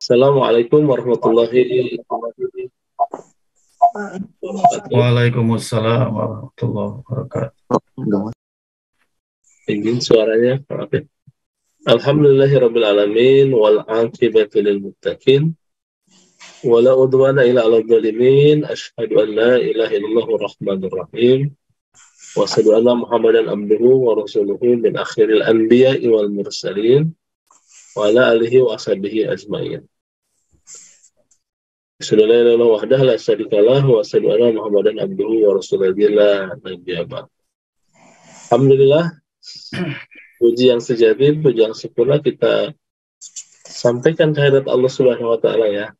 Assalamualaikum warahmatullahi wabarakatuh. Waalaikumsalam warahmatullahi wabarakatuh. Ingin suaranya. Oke. Alhamdulillahirabbil alamin wal 'aqibatu lil muttaqin wala udwana illa 'alal zalimin. Asyhadu an la ilaha illallah rahmanir rahim. Wa asyhadu anna Muhammadan abduhu wa rasuluhu min akhiril anbiya'i wal mursalin wa ala alihi wa ashabihi ajmain. Asyhadu an la ilaha illallah wahdahu la syarikalah wa asyhadu anna Muhammadan abduhu wa rasuluhu la nabiyya ba'd. Alhamdulillah, puji yang sejati, puji yang sempurna kita sampaikan kehadirat Allah Subhanahu wa taala ya.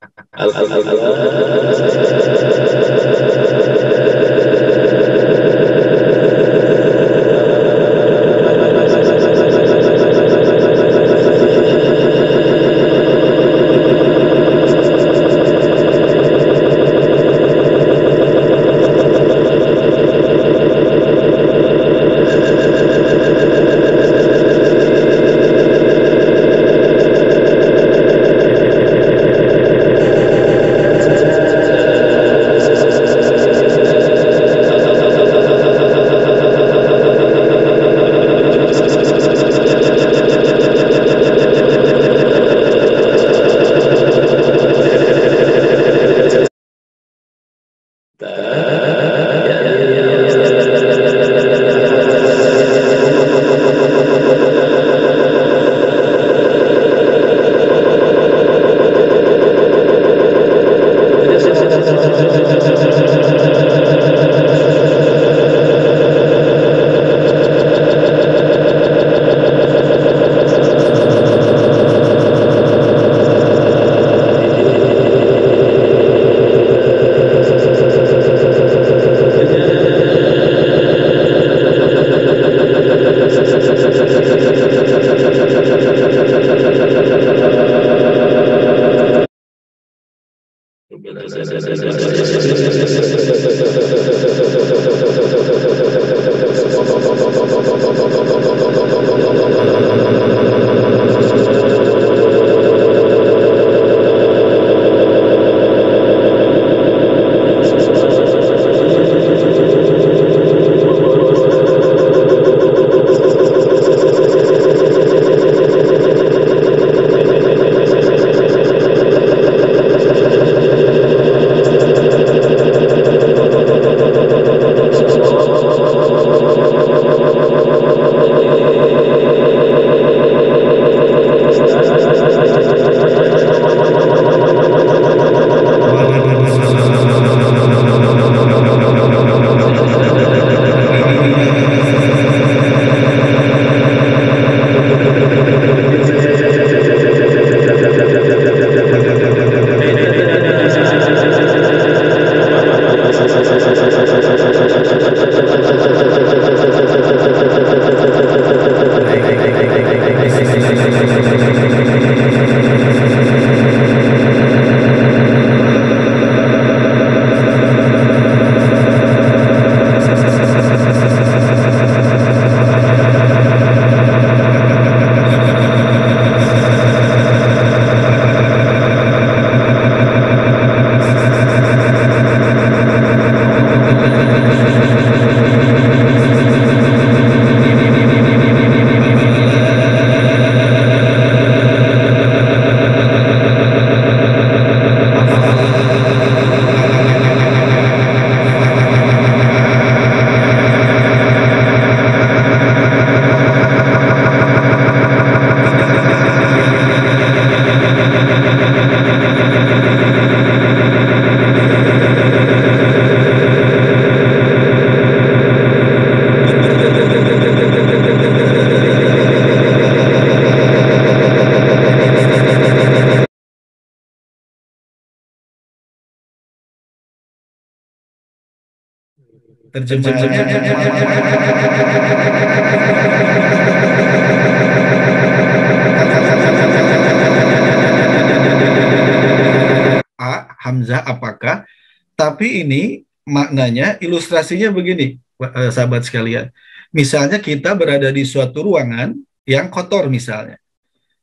Hamzah apakah, tapi ini maknanya, ilustrasinya begini, sahabat sekalian. Misalnya kita berada di suatu ruangan yang kotor misalnya.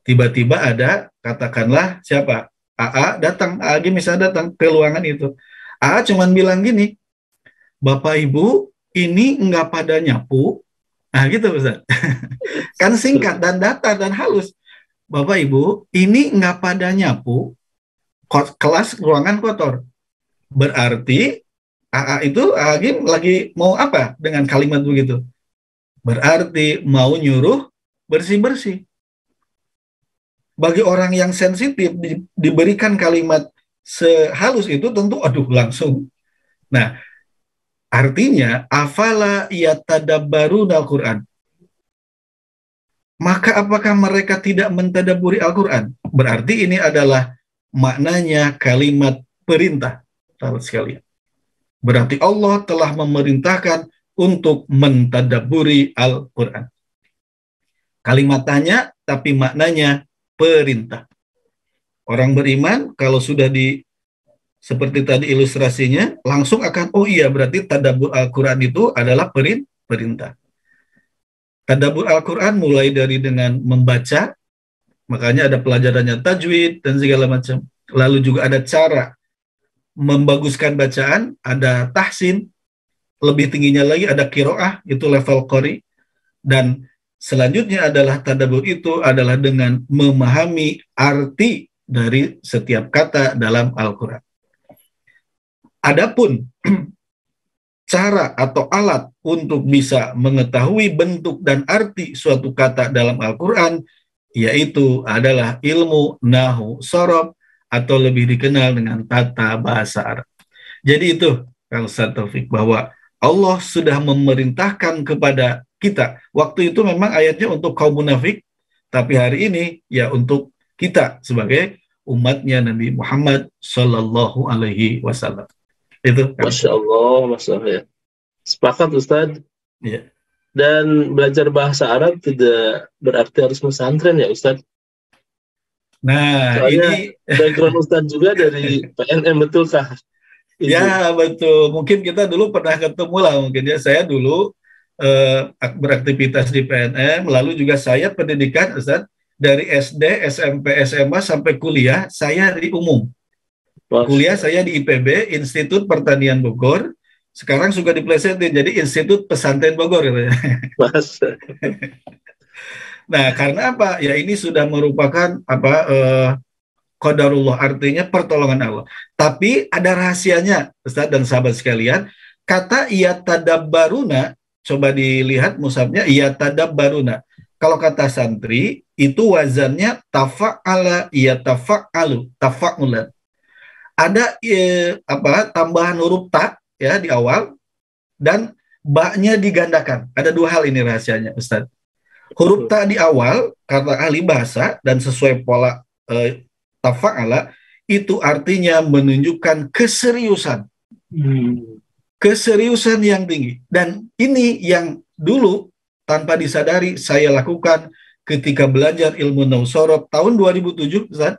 Tiba-tiba ada, katakanlah siapa? AA datang, AG misalnya datang ke ruangan itu. AA cuman bilang gini, Bapak Ibu, ini enggak pada nyapu. Nah gitu Ustaz. Kan singkat dan datar dan halus. Bapak Ibu, ini enggak pada nyapu, kelas ruangan kotor. Berarti AA itu AG lagi mau apa dengan kalimat begitu? Berarti mau nyuruh bersih-bersih. Bagi orang yang sensitif diberikan kalimat sehalus itu tentu aduh langsung. Nah, artinya afala yatadabbaruna Al-Qur'an. Maka apakah mereka tidak mentadabburi Al-Qur'an? Berarti ini adalah maknanya kalimat perintah, sahabat sekalian. Berarti Allah telah memerintahkan untuk mentadabburi Al-Qur'an. Kalimat tanya tapi maknanya perintah. Orang beriman kalau sudah seperti tadi ilustrasinya, langsung akan, oh iya berarti tadabbur Al-Quran itu adalah perintah. Tadabbur Al-Quran mulai dari dengan membaca, makanya ada pelajarannya tajwid dan segala macam. Lalu juga ada cara membaguskan bacaan, ada tahsin, lebih tingginya lagi ada qiraah, itu level qori, dan selanjutnya adalah tadabbur itu adalah dengan memahami arti dari setiap kata dalam Al-Quran. Adapun cara atau alat untuk bisa mengetahui bentuk dan arti suatu kata dalam Al-Quran, yaitu adalah ilmu nahu sorob, atau lebih dikenal dengan tata bahasa Arab. Jadi itu, kalau Ustaz Taufik, bahwa Allah sudah memerintahkan kepada kita. Waktu itu memang ayatnya untuk kaum munafik, tapi hari ini ya untuk kita sebagai umatnya Nabi Muhammad Sallallahu Alaihi Wasallam. Itu. Masya Allah, Masya Allah ya. Sepakat Ustadz. Ya. Dan belajar bahasa Arab tidak berarti harus pesantren ya Ustadz. Nah, soalnya ini background Ustadz juga dari PNM, betulkah? Ya betul. Mungkin kita dulu pernah ketemu lah mungkin ya. Saya dulu beraktivitas di PNM, lalu juga saya pendidikan Ustadz dari SD, SMP, SMA sampai kuliah saya di umum. Kuliah saya di IPB, Institut Pertanian Bogor. Sekarang suka diplesetin jadi Institut Pesantren Bogor. Nah, karena apa? Ya ini sudah merupakan qadarullah, artinya pertolongan Allah. Tapi ada rahasianya, Ustaz dan sahabat sekalian. Kata yatadabbaruna, coba dilihat mushafnya, yatadabbaruna. Kalau kata santri, itu wazannya tafa'ala yatafa'alu, tafa'ulan. Ada tambahan huruf ta ya di awal dan ba-nya digandakan. Ada dua hal ini rahasianya, Ustaz. Huruf ta di awal karena ahli bahasa dan sesuai pola tafa'ala itu artinya menunjukkan keseriusan. Keseriusan yang tinggi. Dan ini yang dulu tanpa disadari saya lakukan ketika belajar ilmu Nausorob tahun 2007, Ustaz.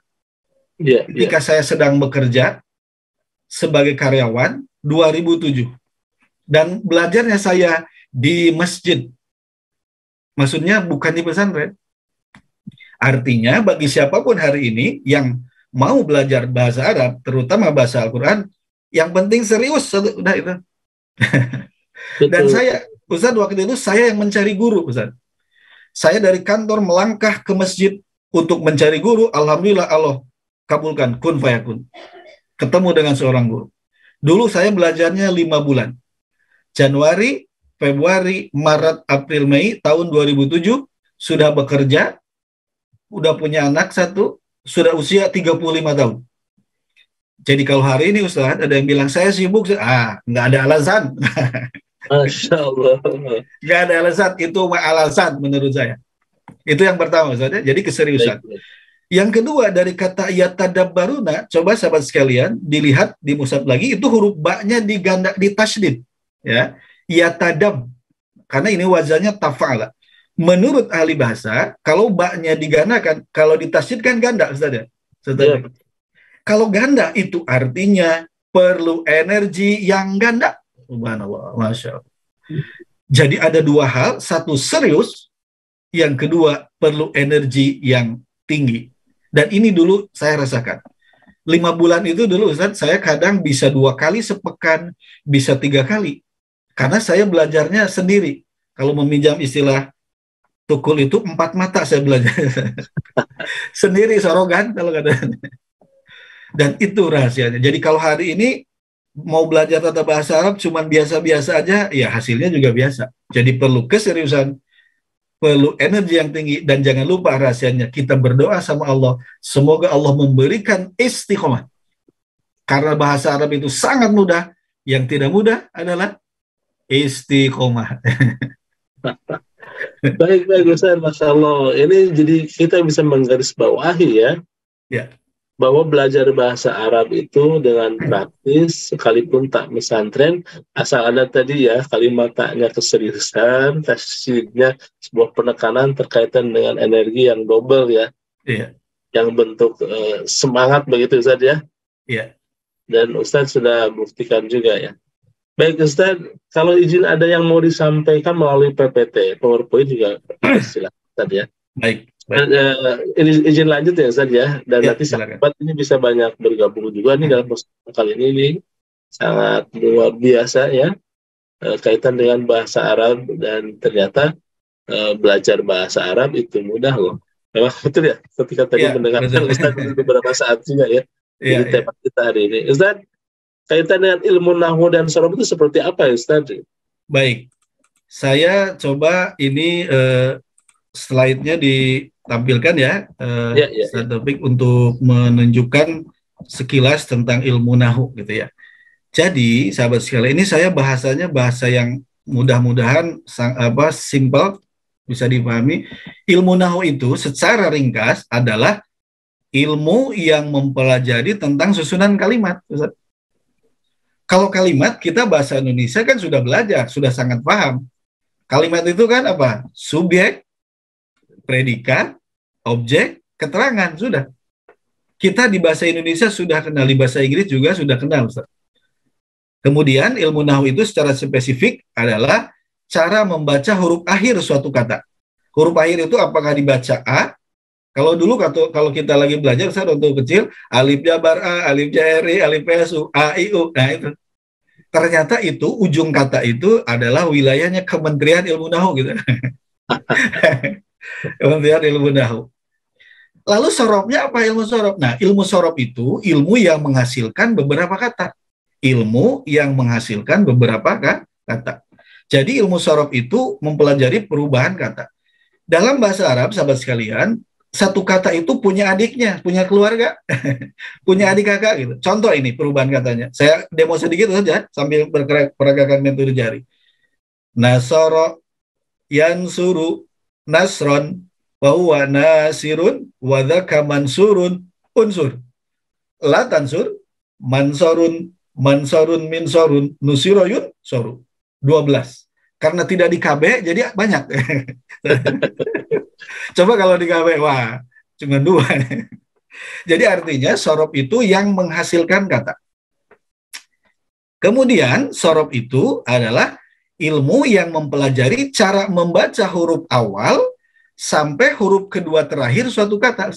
Ketika saya sedang bekerja sebagai karyawan 2007 dan belajarnya saya di masjid, maksudnya bukan di pesantren. Artinya bagi siapapun hari ini yang mau belajar bahasa Arab, terutama bahasa Al-Quran, yang penting serius, udah itu. Dan saya, Ustaz, waktu itu saya yang mencari guru, Ustaz. Saya dari kantor melangkah ke masjid untuk mencari guru. Alhamdulillah Allah kabulkan, kun fayakun. Ketemu dengan seorang guru. Dulu saya belajarnya 5 bulan. Januari, Februari, Maret, April, Mei tahun 2007 sudah bekerja, udah punya anak satu, sudah usia 35 tahun. Jadi kalau hari ini Ustaz ada yang bilang saya sibuk, nggak ada alasan. Masya Allah. Nggak ada alasan, itu alasan menurut saya. Itu yang pertama Ustaz, jadi keseriusan. Baik. Yang kedua dari kata yatadabbaruna, coba sahabat sekalian dilihat di mushaf lagi, itu huruf ba-nya diganda, ditasydid, ya. Yatadab, karena ini wazannya tafa'ala. Menurut ahli bahasa, kalau ba-nya digandakan, kalau ditasydid kan ganda, Ustaz ya. Ya. Kalau ganda itu artinya perlu energi yang ganda. Subhanallah, Masya Allah. Jadi ada dua hal, satu serius, yang kedua perlu energi yang tinggi. Dan ini dulu saya rasakan. 5 bulan itu dulu Ustaz, saya kadang bisa 2 kali sepekan, bisa 3 kali. Karena saya belajarnya sendiri. Kalau meminjam istilah tukul itu 4 mata saya belajar. Sendiri sorogan kalau kata. Dan itu rahasianya. Jadi kalau hari ini mau belajar tata bahasa Arab cuman biasa-biasa aja, ya hasilnya juga biasa. Jadi perlu keseriusan, perlu energi yang tinggi, dan jangan lupa rahasianya, kita berdoa sama Allah, semoga Allah memberikan istiqomah. Karena bahasa Arab itu sangat mudah, yang tidak mudah adalah istiqomah. Baik, baik Ustaz, Masya Allah. Ini jadi kita bisa menggarisbawahi ya, bahwa belajar bahasa Arab itu dengan praktis, sekalipun tak pesantren, asal ada tadi ya, kalimat taknya keseriusan, tasydidnya sebuah penekanan terkaitan dengan energi yang double ya, yang bentuk semangat begitu Ustaz ya. Dan Ustaz sudah buktikan juga ya. Baik Ustaz, kalau izin ada yang mau disampaikan melalui PPT, PowerPoint juga silakan Ustaz ya. Baik. Ini izin lanjut ya Ustaz ya, dan nanti sahabat ini bisa banyak bergabung juga nih dalam pertemuan kali ini sangat luar biasa ya, kaitan dengan bahasa Arab, dan ternyata belajar bahasa Arab itu mudah loh. Memang betul ya, ketika tadi mendengarkan Ustaz beberapa saat juga ya, jadi tema kita hari ini. Ustaz, kaitan dengan ilmu nahwu dan sorof itu seperti apa ya Ustaz? Baik, saya coba ini slide-nya ditampilkan ya, Topik untuk menunjukkan sekilas tentang ilmu nahwu gitu ya. Jadi sahabat sekalian, ini saya bahasanya bahasa yang mudah-mudahan simple, bisa dipahami. Ilmu nahwu itu secara ringkas adalah ilmu yang mempelajari tentang susunan kalimat. Kalau kalimat, kita bahasa Indonesia kan sudah belajar, sudah sangat paham. Kalimat itu kan apa? Subjek, predikat, objek, keterangan, sudah. Kita di bahasa Indonesia sudah kenal, di bahasa Inggris juga sudah kenal, Ustaz. Kemudian ilmu nahwu itu secara spesifik adalah cara membaca huruf akhir suatu kata. Huruf akhir itu apakah dibaca A? Kalau dulu kalau kita lagi belajar, Ustaz, waktu kecil, alif jabar A, alif jari, alif pesu, A, I, U. Nah itu. Ternyata itu, ujung kata itu adalah wilayahnya Kementerian Ilmu Nahwu gitu. Kementerian Ilmu Nahwu. Lalu sorobnya apa ilmu sorob? Nah, ilmu sorob itu ilmu yang menghasilkan beberapa kata. Ilmu yang menghasilkan beberapa kata. Jadi ilmu sorob itu mempelajari perubahan kata. Dalam bahasa Arab, sahabat sekalian, satu kata itu punya adiknya, punya keluarga, punya adik kakak gitu. Contoh ini perubahan katanya. Saya demo sedikit saja sambil peragakan metode jari. Nasoro yansuru nasron bahwa nasirun wadaka mansurun unsur. La tansur mansorun minsorun nusiroyun soru. 12. Karena tidak di KB jadi banyak. Coba kalau di KB, wah, cuma 2. Jadi artinya sorob itu yang menghasilkan kata. Kemudian sorob itu adalah ilmu yang mempelajari cara membaca huruf awal sampai huruf kedua terakhir suatu kata.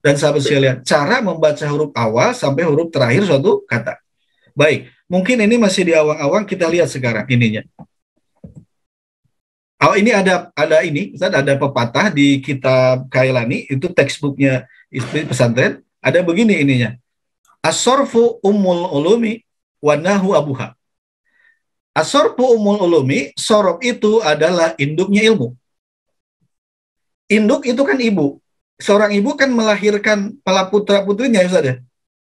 Dan sahabat sekalian, cara membaca huruf awal sampai huruf terakhir suatu kata. Baik, mungkin ini masih di awang-awang, kita lihat sekarang ininya. Oh, ini ada pepatah di kitab Kailani, itu textbooknya pesantren, ada begini ininya. As-sorfu ummul ulumi wa nahwu abuha. As-sorfu ummul ulumi, sorob itu adalah induknya ilmu. Induk itu kan ibu. Seorang ibu kan melahirkan pala putra-putrinya, Ustaz ya?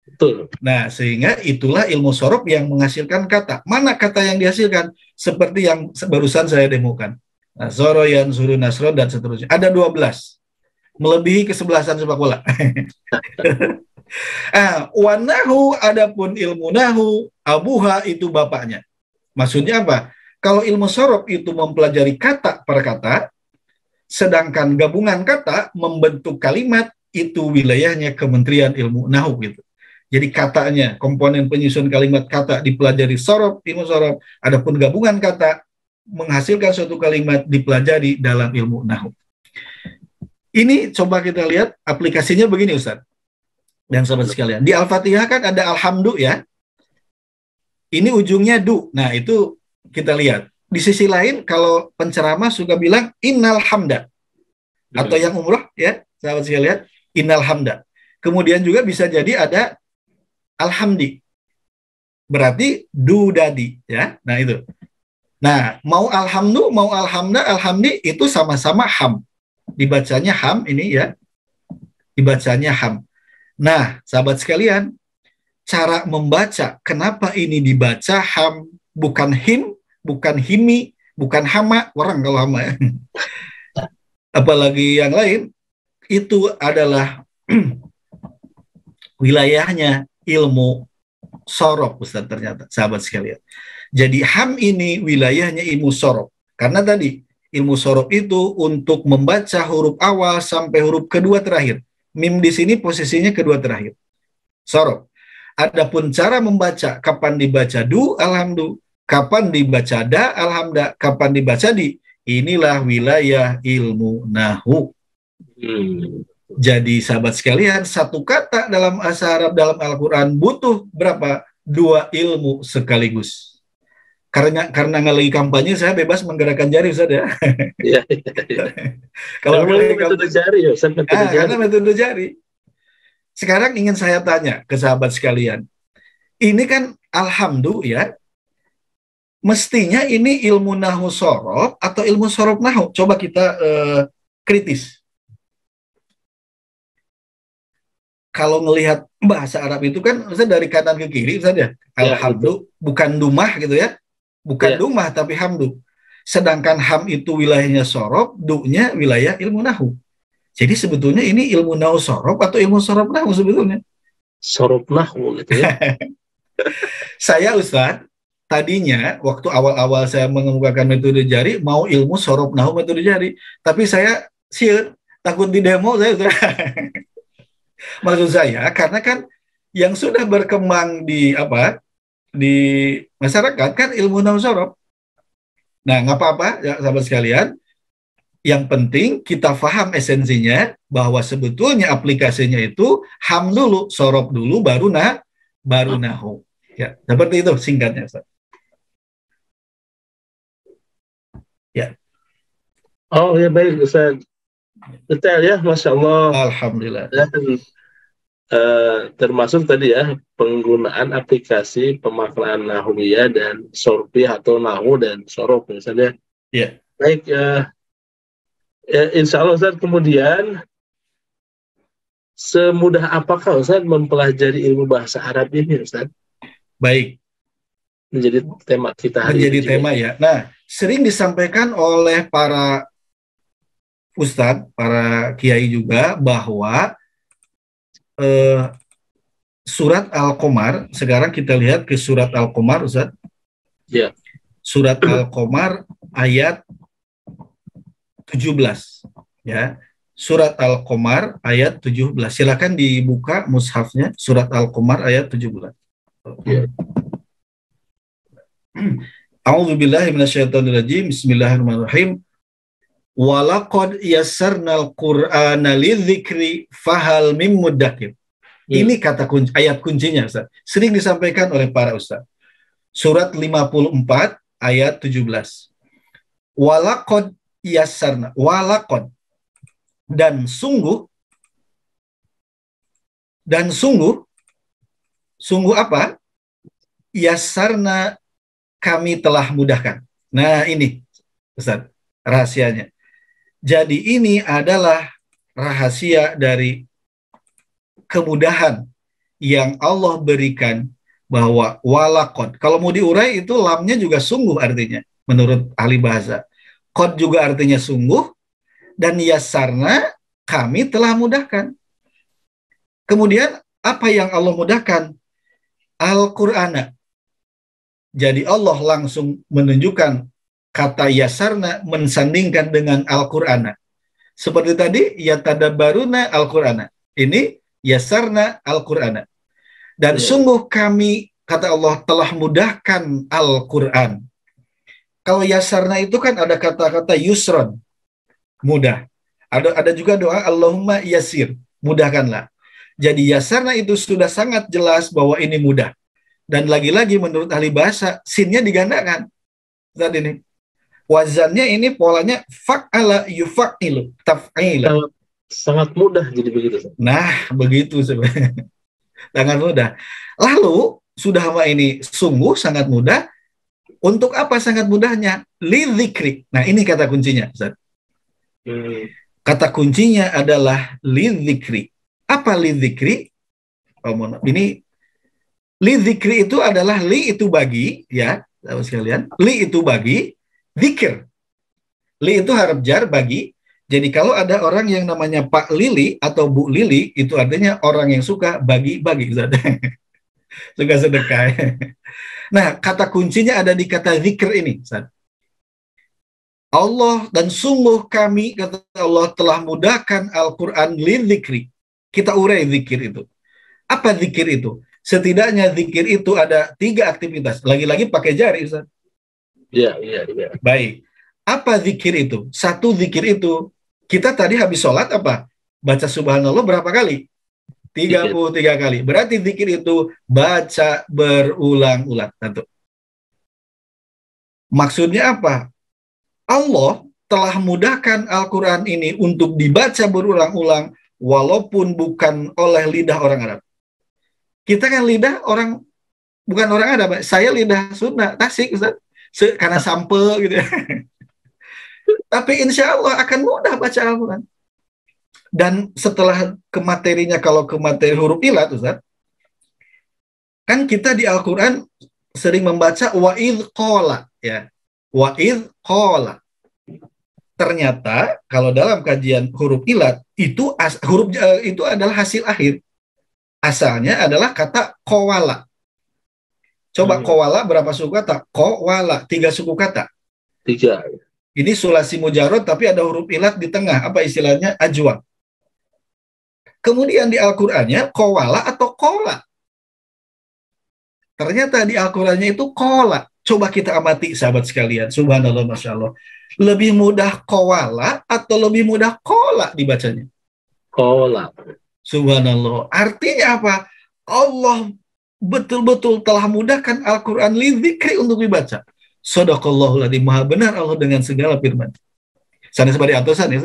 Betul. Nah, sehingga itulah ilmu sorob yang menghasilkan kata. Mana kata yang dihasilkan? Seperti yang barusan saya demokan. Nasoro, yansuru, nasron, dan seterusnya. Ada 12. Melebihi kesebelasan sepak bola. Wanahu, adapun ilmu nahu, abuha itu bapaknya. Maksudnya apa? Kalau ilmu sorob itu mempelajari kata per kata, sedangkan gabungan kata membentuk kalimat, itu wilayahnya Kementerian Ilmu Nahwu gitu. Jadi katanya, komponen penyusun kalimat kata dipelajari sorob, ilmu sorob. Adapun gabungan kata menghasilkan suatu kalimat dipelajari dalam ilmu nahwu. Ini coba kita lihat aplikasinya begini, Ustaz. Dan sahabat sekalian, di Al-Fatihah kan ada alhamdu ya. Ini ujungnya du. Nah, itu kita lihat. Di sisi lain, kalau penceramah suka bilang innal hamda. Atau yang umroh ya, sahabat sekalian, innal hamda. Kemudian juga bisa jadi ada alhamdi. Berarti du dadi ya. Nah, itu. Nah, mau alhamdu, mau alhamda, alhamdi itu sama-sama ham. Dibacanya ham ini ya. Dibacanya ham. Nah, sahabat sekalian, cara membaca, kenapa ini dibaca ham, bukan him, bukan himi, bukan hama, orang kalau hama ya. Apalagi yang lain, itu adalah wilayahnya ilmu sorok, Ustaz, ternyata, sahabat sekalian. Jadi ham ini wilayahnya ilmu sorok. Karena tadi, ilmu sorok itu untuk membaca huruf awal sampai huruf kedua terakhir. Mim di sini posisinya kedua terakhir. Sorok. Adapun cara membaca, kapan dibaca du, alhamdu, kapan dibaca da, alhamda, kapan dibaca di, inilah wilayah ilmu nahu. Jadi sahabat sekalian, satu kata dalam bahasa Arab dalam Al-Quran butuh berapa? 2 ilmu sekaligus. Karena nggak lagi kampanye, saya bebas menggerakkan jari, Ustaz ya. Iya. Kalau metode jari, ya, karena metode jari. Sekarang ingin saya tanya ke sahabat sekalian, ini kan alhamdulillah ya, mestinya ini ilmu nahu sorof atau ilmu sorof nahu? Coba kita kritis. Kalau ngelihat bahasa Arab itu kan Ustaz dari kanan ke kiri saja. Alhamdulillah, bukan dumah gitu ya. Bukan dumah tapi hamdu. Sedangkan ham itu wilayahnya sorof, du-nya wilayah ilmu nahu. Jadi sebetulnya ini ilmu nahu sorof atau ilmu sorof nahu sebetulnya? Sorof nahu gitu ya. Saya Ustaz, tadinya waktu awal-awal saya mengemukakan metode jari, mau ilmu sorof nahu metode jari. Tapi saya takut di demo saya Ustaz. Maksud saya, karena kan yang sudah berkembang di masyarakat kan ilmu nahu sorof. Nah, nggak apa-apa ya sahabat sekalian. Yang penting kita paham esensinya bahwa sebetulnya aplikasinya itu ham dulu, sorof dulu, baru nahu. Ya, seperti itu singkatnya, Ustaz. Ya. Oh ya baik, Ustaz. Detail ya, Masya Allah. Alhamdulillah. Dan termasuk tadi ya penggunaan aplikasi pemaknaan nahwiyah dan sorfiyah atau nahu dan sorof misalnya. Ya. Baik, insya Allah Ustaz, kemudian semudah apakah Ustaz mempelajari ilmu bahasa Arab ini Ustaz? Baik. Menjadi tema kita hari ini. Menjadi tema ya. Nah, sering disampaikan oleh para Ustadz, para kiai juga bahwa surat Al-Qamar, sekarang kita lihat ke surat Al-Qamar, Ustadz. Ya. Surat Al-Qamar ayat 17. Ya. Surat Al-Qamar ayat 17. Silakan dibuka mushafnya, surat Al-Qamar ayat 17. Ya. A'udzubillahi minasyaitonirrajim. Bismillahirrahmanirrahim. Walaqad yassarnal Qur'ana lidzikri fahal mim muddakir. Ini kata kunci, ayat kuncinya Ustaz. Sering disampaikan oleh para ustaz. Surat 54 ayat 17. Walaqad yassarna, walaqad, dan sungguh apa? Yassarna, kami telah mudahkan. Nah, ini Ustaz rahasianya. Jadi ini adalah rahasia dari kemudahan yang Allah berikan, bahwa walaqad. Kalau mau diurai itu lamnya juga sungguh artinya menurut ahli bahasa. Qad juga artinya sungguh, dan yassarna, kami telah mudahkan. Kemudian apa yang Allah mudahkan? Al-Qur'ana. Jadi Allah langsung menunjukkan kata yassarna mensandingkan dengan Al-Qur'ana. Seperti tadi, yatadabbaruna Al-Qur'ana. Ini yassarna Al-Qur'ana. Dan sungguh kami, kata Allah, telah mudahkan Al-Qur'an. Kalau yassarna itu kan ada kata-kata yusron, mudah. Ada juga doa Allahumma yassir, mudahkanlah. Jadi yasarna itu sudah sangat jelas bahwa ini mudah. Dan lagi-lagi menurut ahli bahasa, sinnya digandakan. Saat ini. Wazannya ini polanya fa'ala yufa'ilu, taf'ila. Sangat mudah jadi begitu. Nah, begitu sebenarnya. Sangat mudah. Lalu, sudah ini sungguh sangat mudah. Untuk apa sangat mudahnya? Lidzikri. Nah, ini kata kuncinya, Ustaz. Kata kuncinya adalah lidzikri. Apa lidzikri? Ini lidzikri itu adalah li itu bagi, ya, sahabat sekalian. Li itu bagi, zikir. Li itu harap jar bagi. Jadi kalau ada orang yang namanya Pak Lili atau Bu Lili, itu artinya orang yang suka bagi-bagi. Suka sedekah. Nah, kata kuncinya ada di kata zikir ini. Allah dan sungguh kami, kata Allah, telah mudahkan Al-Quran lidzikri. Kita urai zikir itu. Apa zikir itu? Setidaknya zikir itu ada 3 aktivitas. Lagi-lagi pakai jari, Ustaz. Iya. Baik. Apa zikir itu? Satu zikir itu, kita tadi habis sholat apa? Baca subhanallah berapa kali? 33 kali. Berarti zikir itu baca berulang-ulang. Tentu. Maksudnya apa? Allah telah mudahkan Al-Quran ini untuk dibaca berulang-ulang walaupun bukan oleh lidah orang Arab. Kita kan lidah orang, bukan orang Arab. Saya lidah Sunda, Tasik, Ustaz. Karena sampel gitu ya. Tapi insya Allah akan mudah baca Al-Quran. Dan setelah ke materinya, kalau ke materi huruf ilat, Ustaz, kan kita di Al-Quran sering membaca wa'idh qola, ya. Wa'idh qola. Ternyata kalau dalam kajian huruf ilat itu itu adalah hasil akhir. Asalnya adalah kata qawala. Coba qawala berapa suku kata? Qawala 3 suku kata. 3. Ini sulasi mujarrad tapi ada huruf ilat di tengah. Apa istilahnya? Ajwa. Kemudian di Al-Qur'annya qawala atau qola. Ternyata di Al-Qur'annya itu qola. Coba kita amati sahabat sekalian. Subhanallah, Masya Allah. Lebih mudah qawala atau lebih mudah qola dibacanya? Qola. Subhanallah. Artinya apa? Allah betul-betul telah mudahkan Al-Quran lidzikri untuk dibaca. Shadaqallahul adzim. Maha benar Allah dengan segala firman. Sana sebagai atusan ya.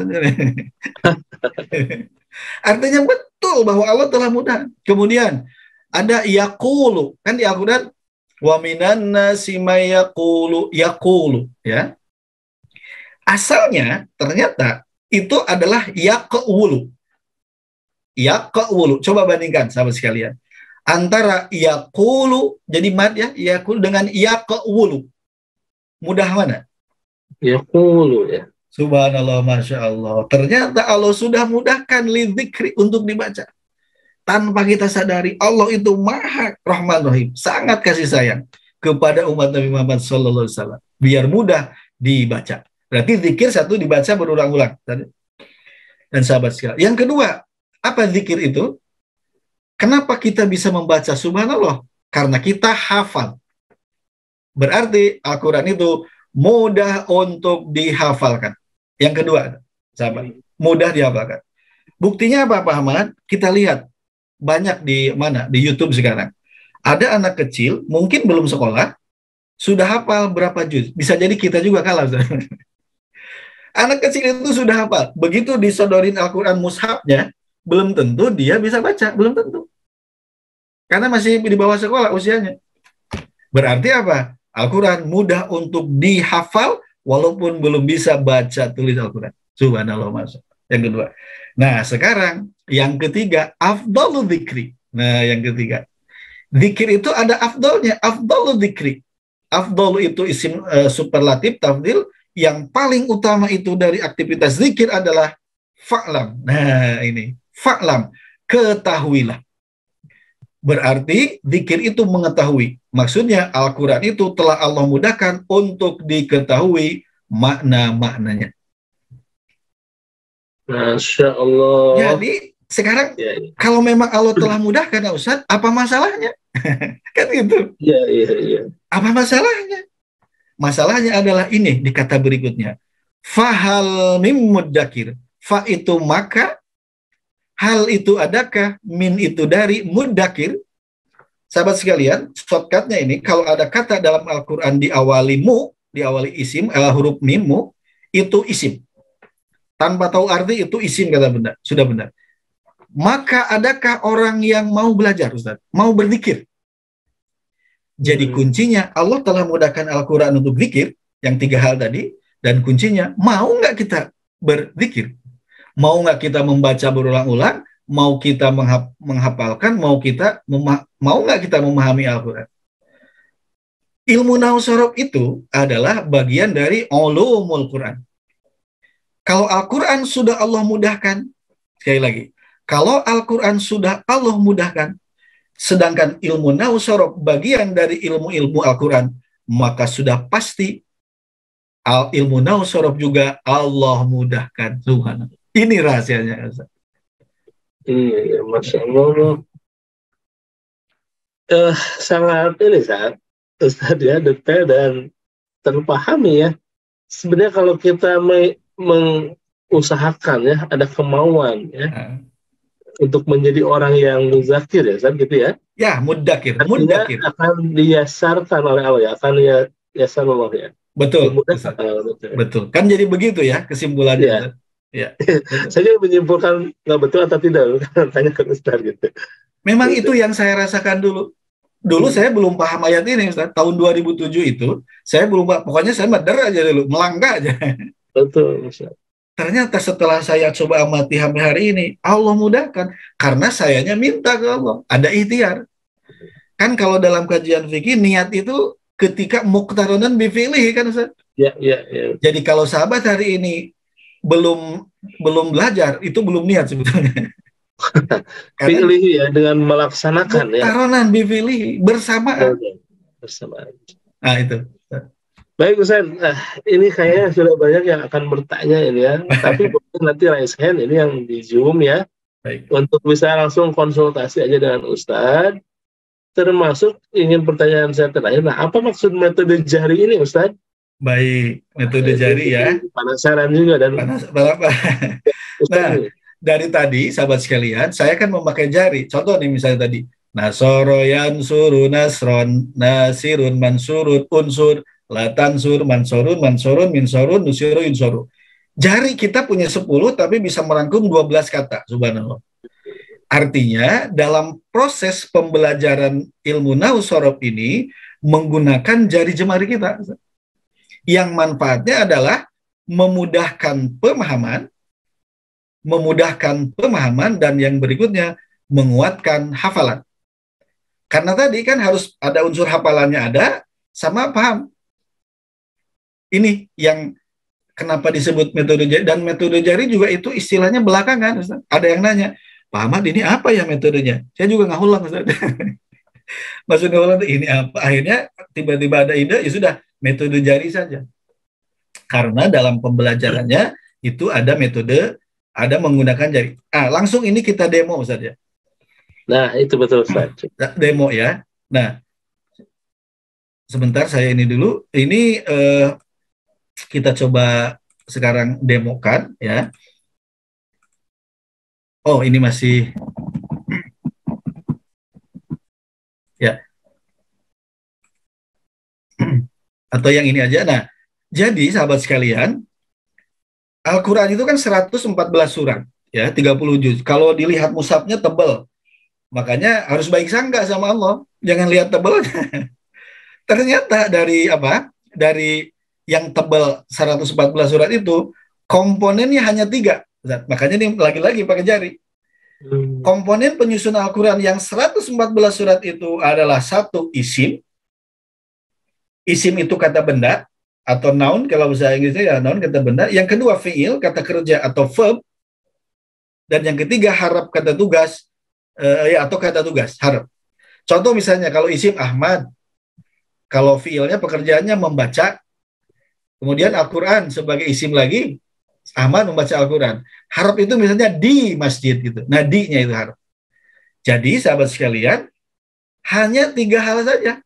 Artinya betul bahwa Allah telah mudah. Kemudian ada yaqulu. Kan di Al-Quran wa minan nasi may yaqulu ya. Asalnya ternyata itu adalah yaqulu. Yaqulu. Coba bandingkan sahabat sekalian. Antara yaqulu jadi mad ya, yaqulu dengan yaqulu. Mudah mana? Yaqulu ya. Subhanallah, Masya Allah. Ternyata Allah sudah mudahkan lidzikri untuk dibaca. Tanpa kita sadari, Allah itu Maha Rahman Rahim, sangat kasih sayang kepada umat Nabi Muhammad SAW. Biar mudah dibaca. Berarti zikir satu dibaca berulang-ulang. Dan sahabat sekalian. Yang kedua, apa zikir itu? Kenapa kita bisa membaca subhanallah? Karena kita hafal. Berarti Al-Quran itu mudah untuk dihafalkan. Yang kedua, sahabat, mudah dihafalkan. Buktinya apa, Pak Ahmad? Kita lihat banyak di mana? Di YouTube sekarang. Ada anak kecil, mungkin belum sekolah, sudah hafal berapa juz. Bisa jadi kita juga kalah. Anak kecil itu sudah hafal. Begitu disodorin Al-Quran mushafnya, belum tentu dia bisa baca, belum tentu. Karena masih di bawah sekolah usianya. Berarti apa? Al-Quran mudah untuk dihafal, walaupun belum bisa baca tulis Al-Quran. Subhanallah, Mas. Yang kedua. Nah, sekarang yang ketiga, afdalu dzikri. Nah, yang ketiga. Dzikir itu ada afdalnya, afdalu dzikri. Afdalu itu isim superlatif, tafdil. Yang paling utama itu dari aktivitas zikir adalah fa'lam. Nah, ini. Fa'lam. Ketahuilah. Berarti zikir itu mengetahui. Maksudnya Al-Quran itu telah Allah mudahkan untuk diketahui makna-maknanya. Masya Allah. Jadi sekarang kalau memang Allah telah mudahkan, ya Ustaz, apa masalahnya? Kan gitu. Iya. Apa masalahnya? Masalahnya adalah ini di kata berikutnya. Fahal mim muddakir. Fa itu maka, Hal itu adakah, min itu dari, muddakir. Sahabat sekalian, shortcutnya ini, kalau ada kata dalam Al-Quran diawali mu, diawali isim, huruf mimu, itu isim. Tanpa tahu arti itu isim, kata benar, sudah benar. Maka adakah orang yang mau belajar, Ustaz? Mau berzikir? Jadi kuncinya, Allah telah mudahkan Al-Quran untuk zikir, yang 3 hal tadi, dan kuncinya, mau nggak kita berzikir? Mau nggak kita membaca berulang-ulang? Mau kita menghafalkan? Mau nggak kita memahami Al-Quran? Ilmu nahwu sorof itu adalah bagian dari ulumul Quran. Kalau Al-Quran sudah Allah mudahkan, sekali lagi, kalau Al-Quran sudah Allah mudahkan, sedangkan ilmu nahwu sorof bagian dari ilmu-ilmu Al-Quran, maka sudah pasti ilmu nahwu sorof juga Allah mudahkan. Subhanallah. Ini rahasianya. Iya, Masya Allah. Sangat ini Ustaz ya, detail dan terpahami ya. Sebenarnya kalau kita mengusahakan ya, ada kemauan ya, untuk menjadi orang yang muzakir ya, Ustaz, gitu ya. Ya, mudakir. Akan diyasarkan oleh Allah ya, akan diyasar Allah ya. Betul. Betul. Kan jadi begitu ya kesimpulannya. Ya. Ya. Saya menyimpulkan nggak betul atau tidak, tanya ke Ustaz gitu. Memang gitu. Itu yang saya rasakan dulu. Dulu saya belum paham ayat ini, Ustaz. Tahun 2007 itu, saya belum paham. Pokoknya saya meder aja dulu, melangkah aja. Betul, Ustaz. Ternyata setelah saya coba amati sampai hari ini, Allah mudahkan. Karena sayanya minta ke Allah. Ada ikhtiar. Kan kalau dalam kajian fikih, niat itu ketika muqtaronan bifilih, kan Ustaz? Ya. Jadi kalau sahabat hari ini belum belajar, itu belum niat sebetulnya. Pilih ya, dengan melaksanakan ya. Taronan bifilih bersamaan. Nah itu. Baik Ustaz, ini kayaknya sudah banyak yang akan bertanya ini ya. Tapi nanti raise hand ini yang di Zoom ya. Baik. Untuk bisa langsung konsultasi aja dengan Ustaz. Termasuk ingin pertanyaan saya terakhir. Nah, apa maksud metode jari ini Ustaz? Baik, metode jari ya. Penasaran juga dan Nah, dari tadi sahabat sekalian, saya kan memakai jari. Contoh nih misalnya tadi, nasoro yansuru nasron, nasirun mansurun unsur, latansur mansurun mansurun minsurun nusiru yunsuru. Jari kita punya 10 tapi bisa merangkum 12 kata, subhanallah. Artinya dalam proses pembelajaran ilmu nahwu sorof ini menggunakan jari jemari kita. Yang manfaatnya adalah memudahkan pemahaman dan yang berikutnya menguatkan hafalan. Karena tadi kan harus ada unsur hafalannya ada sama paham. Ini yang kenapa disebut metode jari, dan metode jari juga itu istilahnya belakangan, Ustaz. Ada yang nanya, Pak Ahmad ini apa ya metodenya? Saya juga nggak ulang, Ustaz. Maksudnya ulang ini apa? Akhirnya tiba-tiba ada ide, ya sudah metode jari saja. Karena dalam pembelajarannya itu ada metode, ada menggunakan jari. Langsung ini kita demo saja. Nah, itu betul Ustaz. Demo ya. Nah, sebentar saya ini dulu. Ini kita coba sekarang demokan ya. Oh, ini masih ya. Atau yang ini aja. Nah, jadi sahabat sekalian, Al-Quran itu kan 114 surat, ya, 30 juz. Kalau dilihat mushafnya tebal, makanya harus baik sangka sama Allah. Jangan lihat tebalnya. Ternyata dari yang tebal 114 surat itu, komponennya hanya 3. Makanya ini lagi-lagi pakai jari. Komponen penyusun Al-Quran yang 114 surat itu adalah 1 isim. Isim itu kata benda, atau noun, kalau bahasa Inggrisnya ya noun, kata benda. Yang kedua fi'il, kata kerja atau verb. Dan yang ketiga harap, kata tugas, atau kata tugas, harap. Contoh misalnya kalau isim Ahmad, kalau fi'ilnya pekerjaannya membaca, kemudian Al-Quran sebagai isim lagi, Ahmad membaca Al-Quran. Harap itu misalnya di masjid gitu. Nah, di-nya itu harap. Jadi sahabat sekalian, hanya 3 hal saja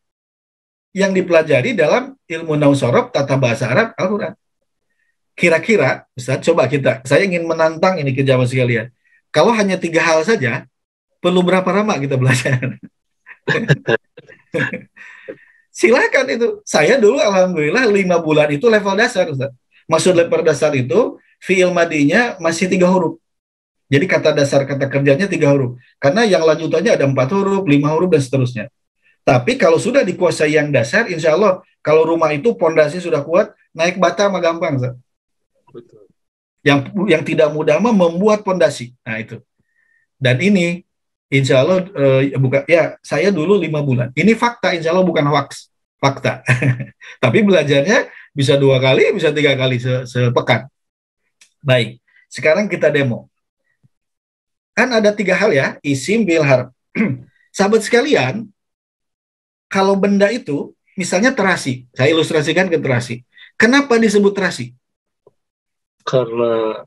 yang dipelajari dalam ilmu nahwu sorof, tata bahasa Arab, Al-Quran. Kira-kira, Ustaz, coba saya ingin menantang ini ke jamaah sekalian. Kalau hanya 3 hal saja, perlu berapa lama kita belajar? Silakan itu. Saya dulu alhamdulillah 5 bulan itu level dasar, Ustaz. Maksud level dasar itu fiil madinya masih 3 huruf. Jadi kata dasar kata kerjanya 3 huruf. Karena yang lanjutannya ada 4 huruf, 5 huruf dan seterusnya. Tapi kalau sudah dikuasai yang dasar, insya Allah kalau rumah itu pondasi sudah kuat, naik bata mah gampang, Ustaz. Betul. Yang tidak mudah mah membuat pondasi. Nah itu. Dan ini insya Allah bukan ya, saya dulu 5 bulan. Ini fakta, insya Allah bukan hoax, fakta. Tapi belajarnya bisa 2 kali, bisa 3 kali sepekan. Baik, sekarang kita demo. Kan ada 3 hal ya, isim, bil, harf. Sahabat sekalian, kalau benda itu, misalnya terasi, saya ilustrasikan ke terasi. Kenapa disebut terasi? Karena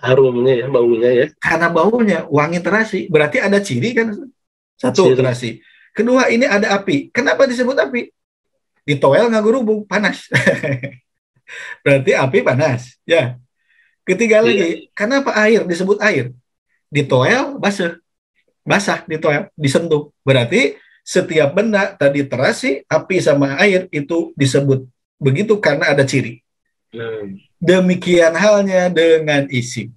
harumnya ya, baunya ya. Karena baunya, wangi terasi. Berarti ada ciri kan? Satu, ciri. Terasi. Kedua, ini ada api. Kenapa disebut api? Ditoel ngagurubung, panas. Berarti api panas. Ya. Ketiga lagi, kenapa air disebut air? Ditoel, basah, ditoel, disentuh. Berarti setiap benda tadi terasi, api sama air itu disebut begitu karena ada ciri. Demikian halnya dengan isim.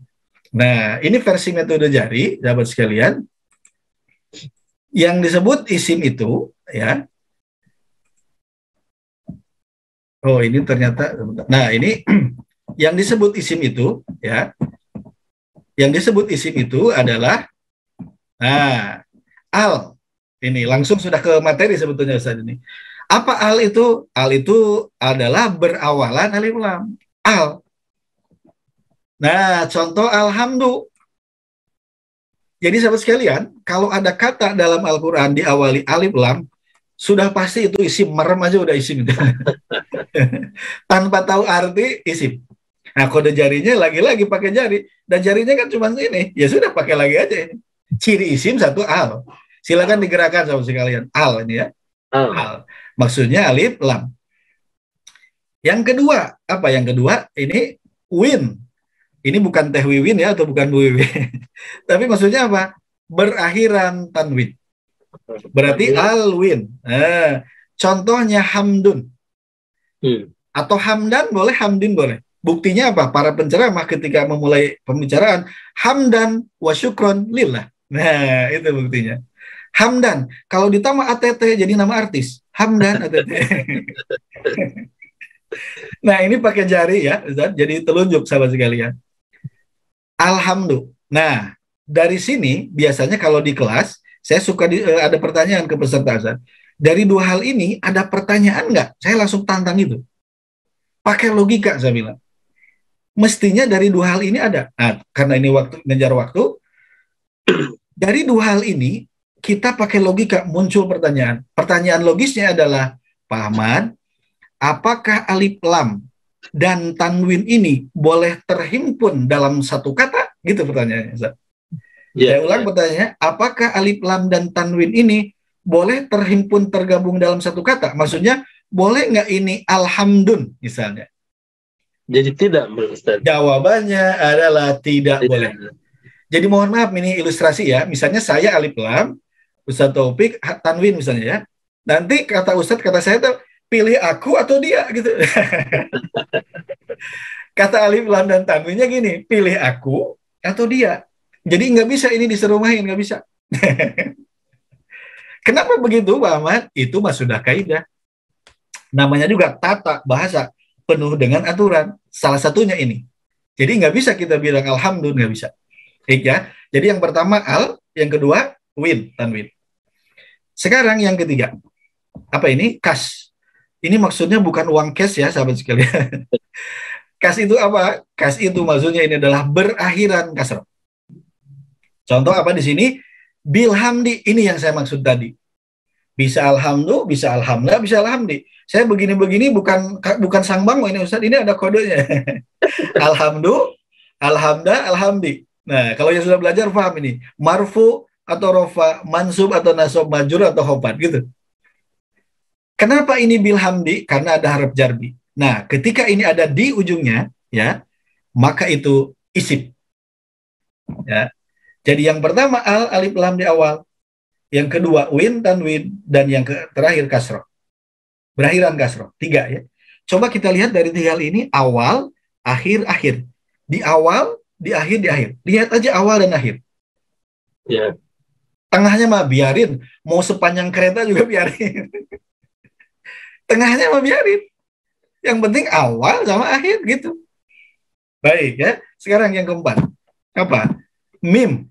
Nah, ini versi metode jari, sahabat sekalian. Yang disebut isim itu, ya. Oh, ini ternyata. Nah, ini yang disebut isim itu, ya. Yang disebut isim itu adalah, nah, al. Ini langsung sudah ke materi sebetulnya Ustaz ini. Apa al itu? Al itu adalah berawalan alif lam. Al. Nah, contoh alhamdulillah. Jadi sahabat sekalian, kalau ada kata dalam Al-Quran diawali alif lam, sudah pasti itu isim, merem aja udah isim. Tanpa tahu arti isim. Nah, kode jarinya lagi-lagi pakai jari. Dan jarinya kan cuma ini. Ya sudah, pakai lagi aja ini. Ciri isim satu al. Silakan digerakkan sahabat sekalian. Al ini ya. Al. Maksudnya alif lam. Yang kedua, apa yang kedua? Ini win. Ini bukan teh wiwin ya, atau bukan bu wiwin. Tapi maksudnya apa? Berakhiran tanwin. Berarti alwin. Contohnya hamdun. Atau hamdan boleh, hamdin boleh. Buktinya apa? Para penceramah ketika memulai pembicaraan, hamdan wa syukron lillah. Nah, itu buktinya. Hamdan. Kalau ditambah ATT jadi nama artis. Hamdan ATT. Nah, ini pakai jari ya, Ustaz. Jadi telunjuk sahabat sekalian. Alhamdulillah. Nah, dari sini biasanya kalau di kelas, saya suka ada pertanyaan ke peserta, Ustaz. Dari 2 hal ini, ada pertanyaan nggak? Saya langsung tantang itu. Pakai logika, saya bilang. Mestinya dari 2 hal ini ada. Nah, karena ini ngejar waktu, dari 2 hal ini, kita pakai logika, muncul pertanyaan. Pertanyaan logisnya adalah, Pak Ahmad, apakah alif lam dan tanwin ini boleh terhimpun dalam satu kata? Gitu pertanyaannya. Saya ulang pertanyaannya, apakah alif lam dan tanwin ini boleh terhimpun tergabung dalam satu kata? Maksudnya, boleh nggak ini alhamdun misalnya? Jadi tidak, Ustaz. Jawabannya adalah tidak boleh. Jadi mohon maaf, ini ilustrasi ya. Misalnya saya alif lam, Ustaz Taufik tanwin misalnya ya. Nanti kata Ustaz, kata saya tuh, pilih aku atau dia gitu. Kata alif lam dan tanwinnya gini, pilih aku atau dia. Jadi nggak bisa ini diserumahin, nggak bisa. Kenapa begitu, Pak Ahmad? Itu mah sudah kaidah. Namanya juga tata bahasa penuh dengan aturan. Salah satunya ini. Jadi nggak bisa kita bilang alhamdulillah, nggak bisa. Ya. Jadi yang pertama al, yang kedua win, tanwin. Sekarang yang ketiga. Apa ini? Kas. Ini maksudnya bukan uang cash ya, sahabat sekalian. Kas itu apa? Kas itu maksudnya ini adalah berakhiran kasrah. Contoh apa di sini? Bilhamdi, ini yang saya maksud tadi. Bisa alhamdulillah, bisa alhamdulillah, bisa alhamdi. Saya begini-begini bukan sang bango ini Ustaz, ini ada kodenya. Alhamdulillah, alhamdulillah, alhamdi. Nah, kalau yang sudah belajar paham ini. Marfu atau rofa, mansub atau nasab, majur atau khobar gitu. Kenapa ini bilhamdi? Karena ada harf jarbi. Nah, ketika ini ada di ujungnya, ya, maka itu isim. Ya. Jadi yang pertama al, alif lam di awal. Yang kedua win, tanwin, dan yang terakhir kasroh. Berakhiran kasroh. 3 ya. Coba kita lihat dari 3 hal ini, awal, akhir, akhir. Di awal, di akhir, di akhir. Lihat aja awal dan akhir. Ya. Tengahnya mah biarin. Mau sepanjang kereta juga biarin. Tengahnya mah biarin. Yang penting awal sama akhir gitu. Baik ya. Sekarang yang keempat. Apa? Mim.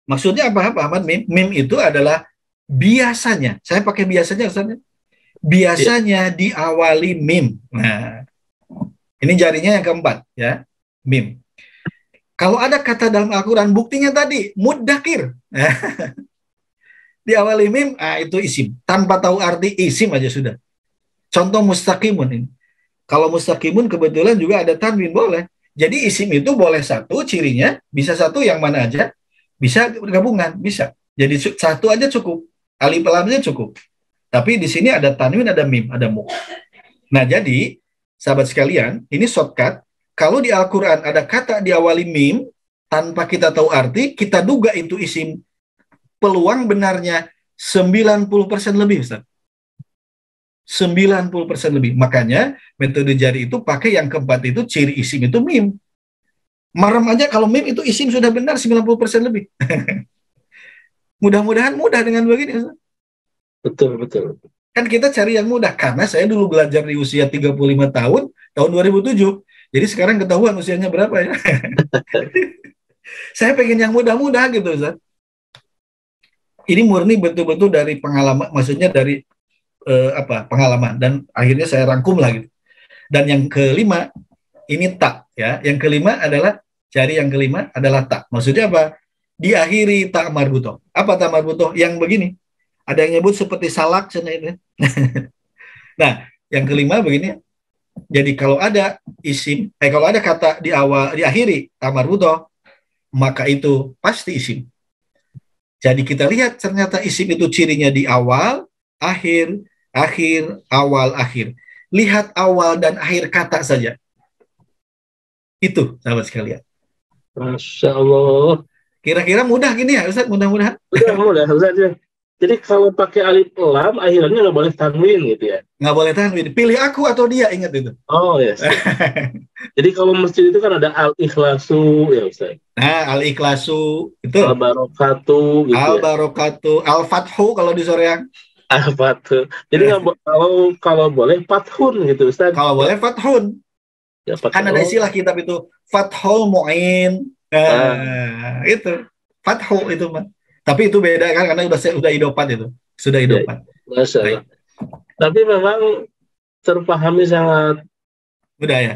Maksudnya apa Pak Ahmad? Mim itu adalah biasanya. Saya pakai biasanya Ustaz. Biasanya diawali mim. Nah, ini jarinya yang keempat ya. Mim. Kalau ada kata dalam Al-Quran, buktinya tadi muddakir. Diawali mim, itu isim. Tanpa tahu arti isim aja sudah. Contoh mustaqimun ini. Kalau mustaqimun kebetulan juga ada tanwin, boleh. Jadi isim itu boleh satu cirinya, bisa satu yang mana aja, bisa gabungan, bisa. Jadi satu aja cukup, alif lam aja cukup. Tapi di sini ada tanwin, ada mim, ada mu. Nah jadi, sahabat sekalian, ini shortcut. Kalau di Al-Quran ada kata diawali mim, tanpa kita tahu arti, kita duga itu isim. Peluang benarnya 90% lebih, Ustaz. 90% lebih. Makanya metode jari itu pakai yang keempat itu, ciri isim itu mim. Maram aja kalau mim itu isim sudah benar 90% lebih. Mudah-mudahan mudah dengan begini. Betul, betul. Kan kita cari yang mudah. Karena saya dulu belajar di usia 35 tahun, tahun 2007. Jadi sekarang ketahuan usianya berapa ya. Saya pengen yang mudah-mudah gitu, Ustaz. Ini murni betul-betul dari pengalaman, maksudnya dari pengalaman, dan akhirnya saya rangkum lagi. Dan yang kelima ini tak ya. Yang kelima adalah cari yang kelima adalah tak. Maksudnya apa? Diakhiri tak marbutoh. Apa tak marbutoh? Yang begini. Ada yang nyebut seperti salak itu. Nah, yang kelima begini. Jadi kalau ada isim, kalau ada kata di awal diakhiri tak marbutoh, maka itu pasti isim. Jadi kita lihat ternyata isim itu cirinya di awal, akhir, akhir, awal, akhir. Lihat awal dan akhir kata saja. Itu, sahabat sekalian. Masya Allah. Kira-kira mudah gini ya, Ustaz? Mudah-mudahan. Mudah, Ustaz. Jadi kalau pakai alif lam, akhirnya nggak boleh tanwin gitu ya? Nggak boleh tanwin. Pilih aku atau dia, ingat itu. Oh, ya. Yes. Jadi kalau masjid itu kan ada al-ikhlasu, ya Ustaz. Nah, al-ikhlasu, itu. Al-barokatu, gitu Al-barokatu, al-fathu kalau di Soreang. Al-fathu. Jadi kalau boleh fathun gitu, Ustaz. Kalau boleh fathun. Ya, kan ada istilah kitab itu, fathul mu'in. Itu. Fathu itu, Mas. Tapi itu beda kan, karena sudah idopat itu. Sudah idopat. Ya, Masya Allah. Tapi memang terpahami sangat mudah ya.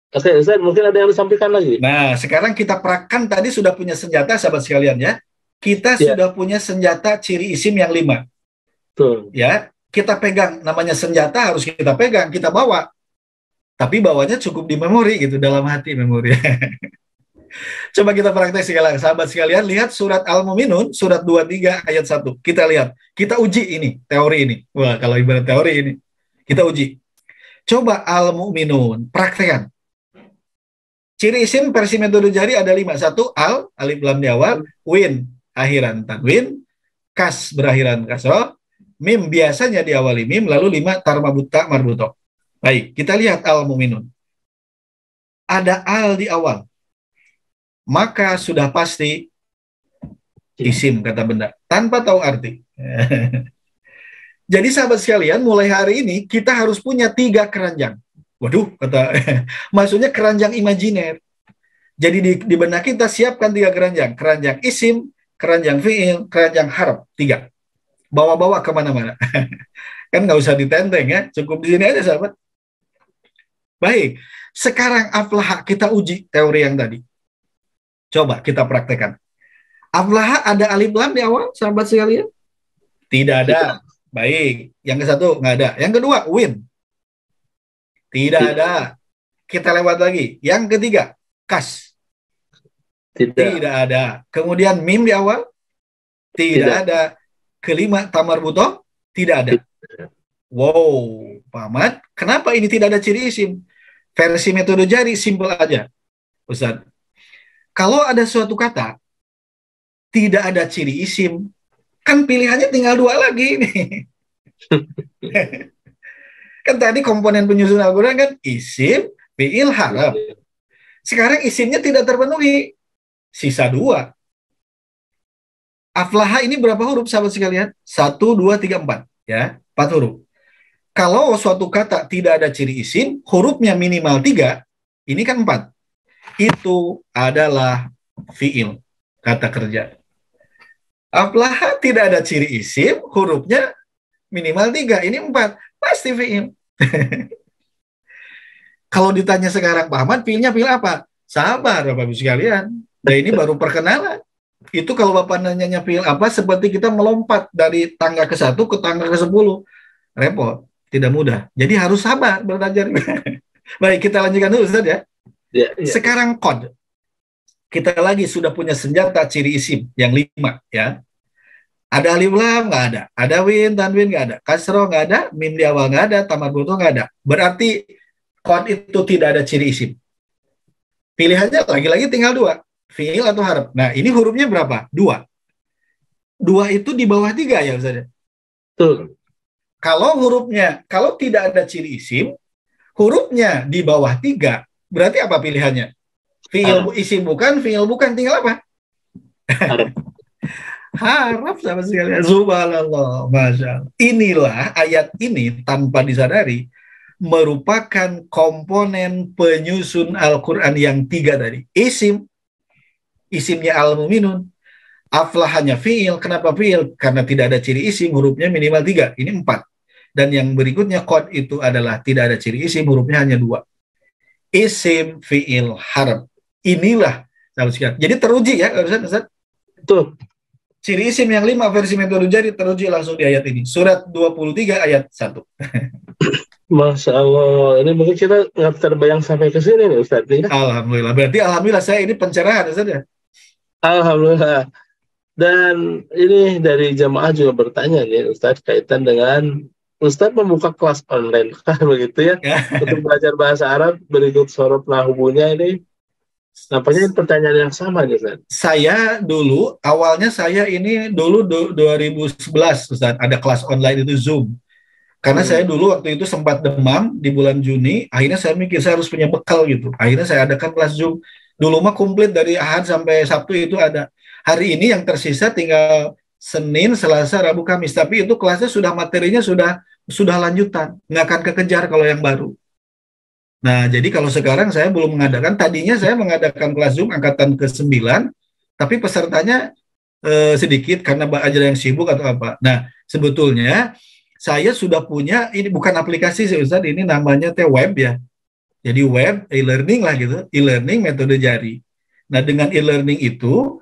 Oke, Ustaz, mungkin ada yang disampaikan lagi. Nah, sekarang kita prakkan tadi sudah punya senjata, sahabat sekalian ya. Kita sudah punya senjata ciri isim yang 5. Tuh. Ya, kita pegang. Namanya senjata harus kita pegang, kita bawa. Tapi bawanya cukup di memori gitu, dalam hati memori. Coba kita praktek sekalian, sahabat sekalian, lihat surat Al-Mu'minun, surat 23 ayat 1. Kita lihat, kita uji ini, teori ini. Wah, kalau ibarat teori ini, kita uji. Coba Al-Mu'minun, praktekkan. Ciri isim versi metode jari ada 5. 1, al, alif lam di awal, win, akhiran tanwin, kas berakhiran kasroh, mim biasanya diawali mim, lalu 5 tarmabuta marbuto. Baik, kita lihat Al-Mu'minun. Ada al di awal. Maka sudah pasti isim kata benda tanpa tahu arti. Jadi sahabat sekalian, mulai hari ini kita harus punya 3 keranjang. Waduh, kata maksudnya keranjang imajiner. Jadi di benak kita siapkan 3 keranjang. Keranjang isim, keranjang fi'il, keranjang harf. 3. Bawa-bawa kemana-mana. Kan nggak usah ditenteng ya, cukup di sini aja sahabat. Baik, sekarang aflah kita uji teori yang tadi. Coba kita praktekkan. Aflah ada alif lam di awal, sahabat sekalian? Tidak ada. Baik. Yang ke satu, nggak ada. Yang kedua, win. Tidak ada. Kita lewat lagi. Yang ketiga, kas. Tidak ada. Kemudian mim di awal? Tidak ada. Kelima, tamar butoh? Tidak ada. Wow, Pak Ahmad, kenapa ini tidak ada ciri isim? Versi metode jari, simpel aja. Ustaz. Kalau ada suatu kata tidak ada ciri isim, kan pilihannya tinggal 2 lagi nih. Kan tadi komponen penyusun Al-Quran kan isim, fi'il, harf. Sekarang isimnya tidak terpenuhi, sisa 2. Aflaha ini berapa huruf sahabat sekalian? 1, 2, 3, 4. Ya, 4 huruf. Kalau suatu kata tidak ada ciri isim, hurufnya minimal 3, ini kan 4. Itu adalah fi'il, kata kerja. Aflaha tidak ada ciri isim, hurufnya minimal 3, ini 4. Pasti fi'il. Kalau ditanya sekarang, Pak Ahmad, fi'ilnya fi'il apa? Sabar, Bapak Ibu sekalian. Dan ini baru perkenalan. Itu kalau Bapak nanyanya fi'il apa, seperti kita melompat dari tangga ke-1 ke tangga ke-10. Repot, tidak mudah. Jadi harus sabar belajar. Baik, kita lanjutkan dulu, Ustaz ya. Sekarang kod. Kita lagi sudah punya senjata ciri isim yang 5, ya. Ada alif lam, nggak ada. Ada win, tanwin, nggak ada. Kasroh, nggak ada. Mim di awal, nggak ada. Tamar butuh, nggak ada. Berarti kod itu tidak ada ciri isim. Pilihannya lagi-lagi tinggal 2. Fi'il atau harf. Nah, ini hurufnya berapa? 2. 2 itu di bawah 3 ya, Ustaz? Betul. Kalau tidak ada ciri isim, hurufnya di bawah 3, berarti apa pilihannya? Fi'il isim bukan, fi'il bukan, tinggal apa? Harf. Harf sama sekali. Subhanallah, Masya Allah. Inilah ayat ini tanpa disadari merupakan komponen penyusun Al-Quran yang 3 tadi. Isimnya al-mu'minun, aflahannya fi'il. Kenapa fi'il? Karena tidak ada ciri isim, hurufnya minimal 3. Ini 4. Dan yang berikutnya qad itu adalah tidak ada ciri isim, hurufnya hanya 2. Isim, fi'il, harf. Inilah. Jadi teruji ya, Ustaz? Betul. Ciri isim yang 5 versi metode jari teruji langsung di ayat ini. Surat 23 ayat 1. Masya Allah. Ini mungkin kita nggak terbayang sampai ke sini nih, Ustaz. Ya? Alhamdulillah. Berarti alhamdulillah saya ini pencerahan, Ustaz ya? Alhamdulillah. Dan ini dari jamaah juga bertanya nih, Ustaz, kaitan dengan Ustaz membuka kelas online, kan begitu ya? Untuk belajar bahasa Arab berikut sorot nahwunya ini. Nampaknya pertanyaan yang sama nih, Ustaz. Saya dulu, awalnya saya ini dulu 2011, Ustaz, ada kelas online itu Zoom. Karena saya dulu waktu itu sempat demam di bulan Juni, akhirnya saya mikir saya harus punya bekal gitu. Akhirnya saya adakan kelas Zoom. Dulu mah komplit dari Ahad sampai Sabtu itu ada. Hari ini yang tersisa tinggal Senin, Selasa, Rabu, Kamis. Tapi itu kelasnya sudah materinya sudah lanjutan. Nggak akan kekejar kalau yang baru. Nah, jadi kalau sekarang saya belum mengadakan, tadinya saya mengadakan kelas Zoom angkatan ke-9, tapi pesertanya sedikit karena ada yang sibuk atau apa. Nah, sebetulnya saya sudah punya, ini bukan aplikasi sih Ustaz, ini namanya web ya. Jadi web, e-learning lah gitu, e-learning metode jari. Nah, dengan e-learning itu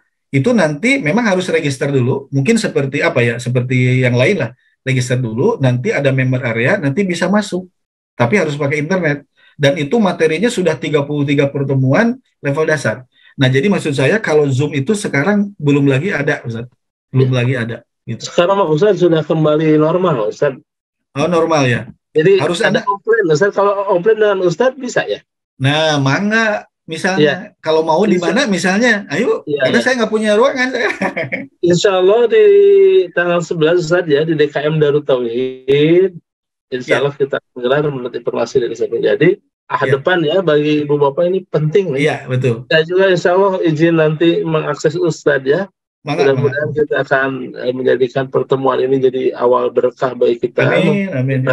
nanti memang harus register dulu, mungkin seperti apa ya, seperti yang lain lah. Register dulu, nanti ada member area, nanti bisa masuk. Tapi harus pakai internet. Dan itu materinya sudah 33 pertemuan level dasar. Nah, jadi maksud saya kalau Zoom itu sekarang belum lagi ada, Ustaz. Belum lagi ada. Gitu. Sekarang Ustaz sudah kembali normal, Ustaz. Oh, normal ya. Jadi harus ada offline, Ustaz. Kalau offline dengan Ustaz bisa ya? Nah, mangga misalnya. Kalau mau di mana misalnya, ayo. Karena saya nggak punya ruangan. Insya Allah di tanggal 11 Ustaz ya, di DKM Darut Tauhid. Insya Allah kita menggelar menurut informasi dari saya. Jadi depan ya bagi ibu bapak ini penting nih. Iya, betul. Saya juga insya Allah izin nanti mengakses Ustadz ya. Mudah-mudahan kita akan menjadikan pertemuan ini jadi awal berkah bagi kita. Amin.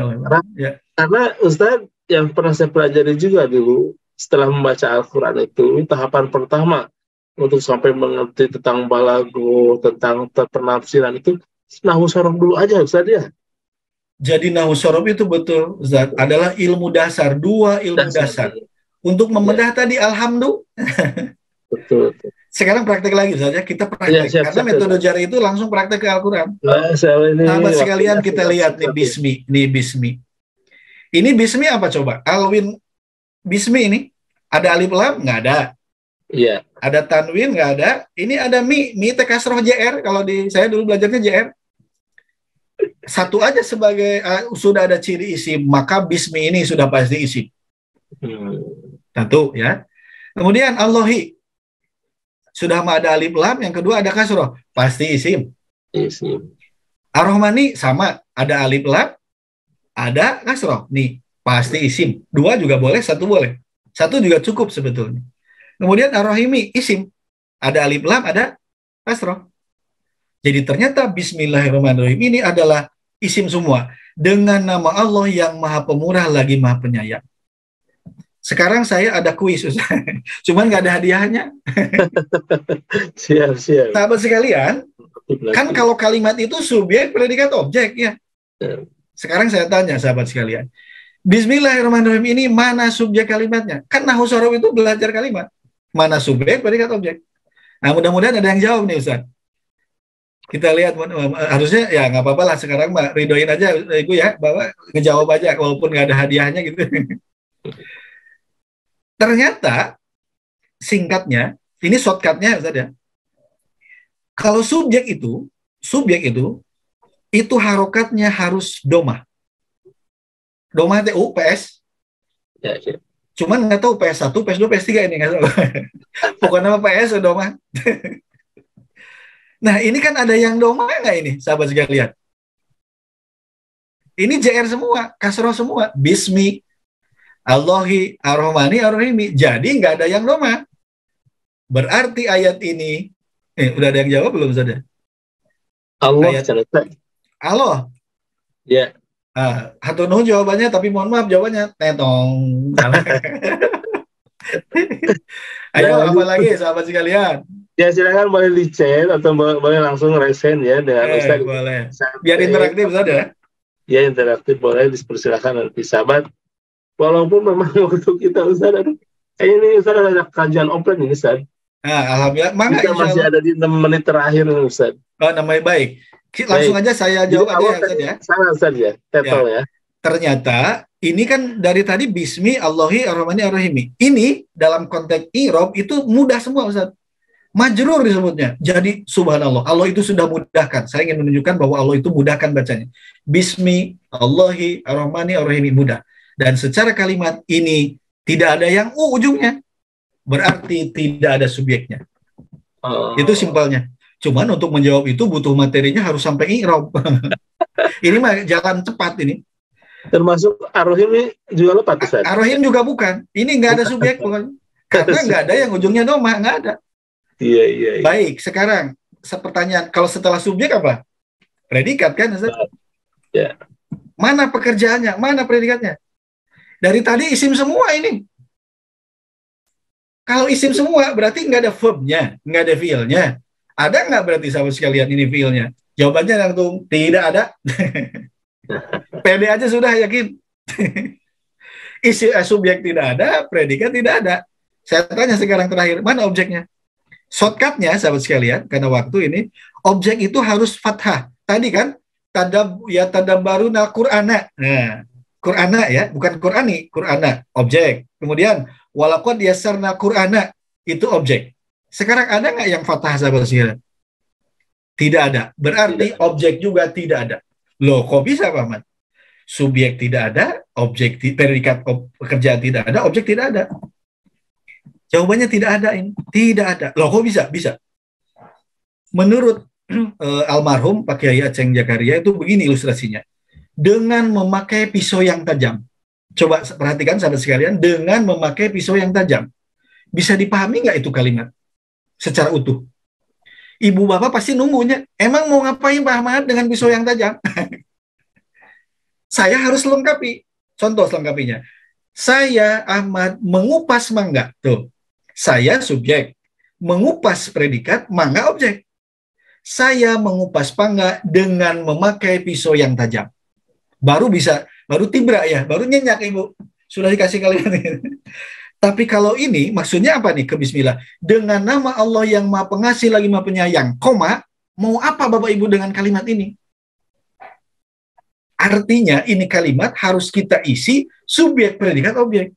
Karena Ustadz yang pernah saya pelajari juga dulu setelah membaca Al-Quran itu tahapan pertama untuk sampai mengerti tentang balago, tentang penafsiran itu nahwu sorof dulu aja Ustadz ya. Jadi nahwu sorof itu betul, Ustaz, adalah ilmu dasar, 2 ilmu dasar. Untuk membedah tadi, alhamdulillah. Betul. Sekarang praktek lagi, Ustaz ya. Kita praktek. Karena metode jari itu langsung praktek ke Al-Quran. Sahabat sekalian, kita lihat nih bismi. Ini bismi apa coba? Alwin bismi ini. Ada alif lam? Nggak ada. Iya. Ada tanwin? Nggak ada. Ini ada mi tekasroh JR. Kalau di saya dulu belajarnya JR. Satu aja sebagai sudah ada ciri isim, maka bismi ini sudah pasti isim. Satu ya. Kemudian Allahi sudah ada alif lam, yang kedua ada kasroh, pasti isim. Isim. Ar-Rahmani sama, ada alif lam, ada kasroh. Nih, pasti isim. Dua juga boleh, satu boleh. Satu juga cukup sebetulnya. Kemudian Ar-Rahimi, isim. Ada alif lam, ada kasroh. Jadi ternyata Bismillahirrahmanirrahim ini adalah isim semua. Dengan nama Allah yang Maha Pemurah lagi Maha Penyayang. Sekarang saya ada kuis, cuman nggak ada hadiahnya. Siap. Sahabat sekalian, kan kalau kalimat itu subjek, predikat, objek ya. Sekarang saya tanya sahabat sekalian, Bismillahirrahmanirrahim ini mana subjek kalimatnya? Kan Nahwu Shorof itu belajar kalimat. Mana subjek, predikat, objek. Nah, mudah-mudahan ada yang jawab nih Ustaz. Kita lihat, harusnya ya nggak apa-apa lah sekarang Mbak, ridoin aja Ibu ya, Bapak ngejawab aja walaupun nggak ada hadiahnya gitu. Ternyata singkatnya, ini shortcutnya Ustaz ya. Kalau subjek itu harokatnya harus domah. Domah itu PS. Ya. Cuman nggak tahu PS1, PS2, PS3 ini nggak tahu. Pokoknya nama PS domah. Nah ini kan ada yang domah nggak ini sahabat sekalian? Ini JR semua, kasroh semua. Bismi, Allahi, Ar-Rahmani, Ar-Rahimi. Jadi nggak ada yang domah. Berarti ayat ini, udah ada yang jawab belum saudara? Allah. Allah. Ya. Hatur nuhun jawabannya, tapi mohon maaf jawabannya tetong. Ayo apa lagi sahabat sekalian? Ya silakan boleh di chat atau boleh langsung resen ya dengan Ustaz. Boleh. Biar interaktif saja. Ya interaktif boleh, dipersilakan nanti sahabat. Walaupun memang waktu kita Ustaz, ini Ustaz ada kajian offline ini Ustaz. Alhamdulillah. Kita masih ada di 6 menit terakhir nih Ustaz. Namanya baik. Langsung aja saya jawab aja ya. Sama Ustaz ya. Ya. Ternyata ini kan dari tadi Bismi, Allahi, Ar-Rahmani, Ar-Rahimi. Ini dalam konteks i'rab itu mudah semua Ustaz. Majrur disebutnya. Jadi subhanallah, Allah itu sudah mudahkan. Saya ingin menunjukkan bahwa Allah itu mudahkan bacanya. Bismi, Allahi, Ar-Rahmani, Ar-Rahimi, mudah. Dan secara kalimat ini tidak ada yang ujungnya. Berarti tidak ada subjeknya. Itu simpelnya. Cuman untuk menjawab itu butuh materinya harus sampai i'rab. Ini mah jalan cepat ini. Termasuk Ar-Rahim juga lepas Ustaz. Ar-Rahim juga bukan. Ini nggak ada subjek bukan. Karena nggak ada yang ujungnya domah, nggak ada. Iya. Baik, sekarang pertanyaan, kalau setelah subjek apa? Predikat kan Ustaz? Ya. Mana pekerjaannya? Mana predikatnya? Dari tadi isim semua ini. Kalau isim semua berarti nggak ada verbnya, nggak ada fiilnya. Ada nggak berarti sahabat sekalian ini fiilnya? Jawabannya langsung tidak ada. PD aja sudah yakin. Subjek tidak ada, predikat tidak ada. Saya tanya sekarang terakhir, mana objeknya? Shortcutnya sahabat sekalian, karena waktu ini, objek itu harus fathah. Tadi kan, tadabbaruna Qur'ana. Nah, Qur'ana ya, bukan Qur'ani, Qur'ana, objek. Kemudian, walaqad yassarna Qur'ana, itu objek. Sekarang ada nggak yang fathah sahabat sekalian? Tidak ada. Berarti objek juga tidak ada. Loh, kok bisa Pak Ahmad? Subjek tidak ada, objek predikat pekerjaan tidak ada, objek tidak ada. Jawabannya tidak ada ini. Tidak ada. Loh, kok bisa? Bisa. Menurut almarhum Pak Kiai Aceng Jakaria itu begini ilustrasinya. Dengan memakai pisau yang tajam. Coba perhatikan sahabat sekalian, dengan memakai pisau yang tajam. Bisa dipahami nggak itu kalimat? Secara utuh. Ibu bapak pasti nunggunya. Emang mau ngapain Pak Ahmad dengan pisau yang tajam? Saya harus lengkapi. Contoh selengkapinya. Saya Ahmad mengupas mangga. Tuh. Saya subjek. Mengupas predikat, mangga objek. Saya mengupas mangga dengan memakai pisau yang tajam. Baru tibra ya, baru nyenyak Ibu. Sudah dikasih kalian. Tapi kalau ini maksudnya apa nih ke bismillah? Dengan nama Allah yang Maha Pengasih lagi Maha Penyayang, koma, mau apa Bapak Ibu dengan kalimat ini? Artinya ini kalimat harus kita isi subjek, predikat, objek.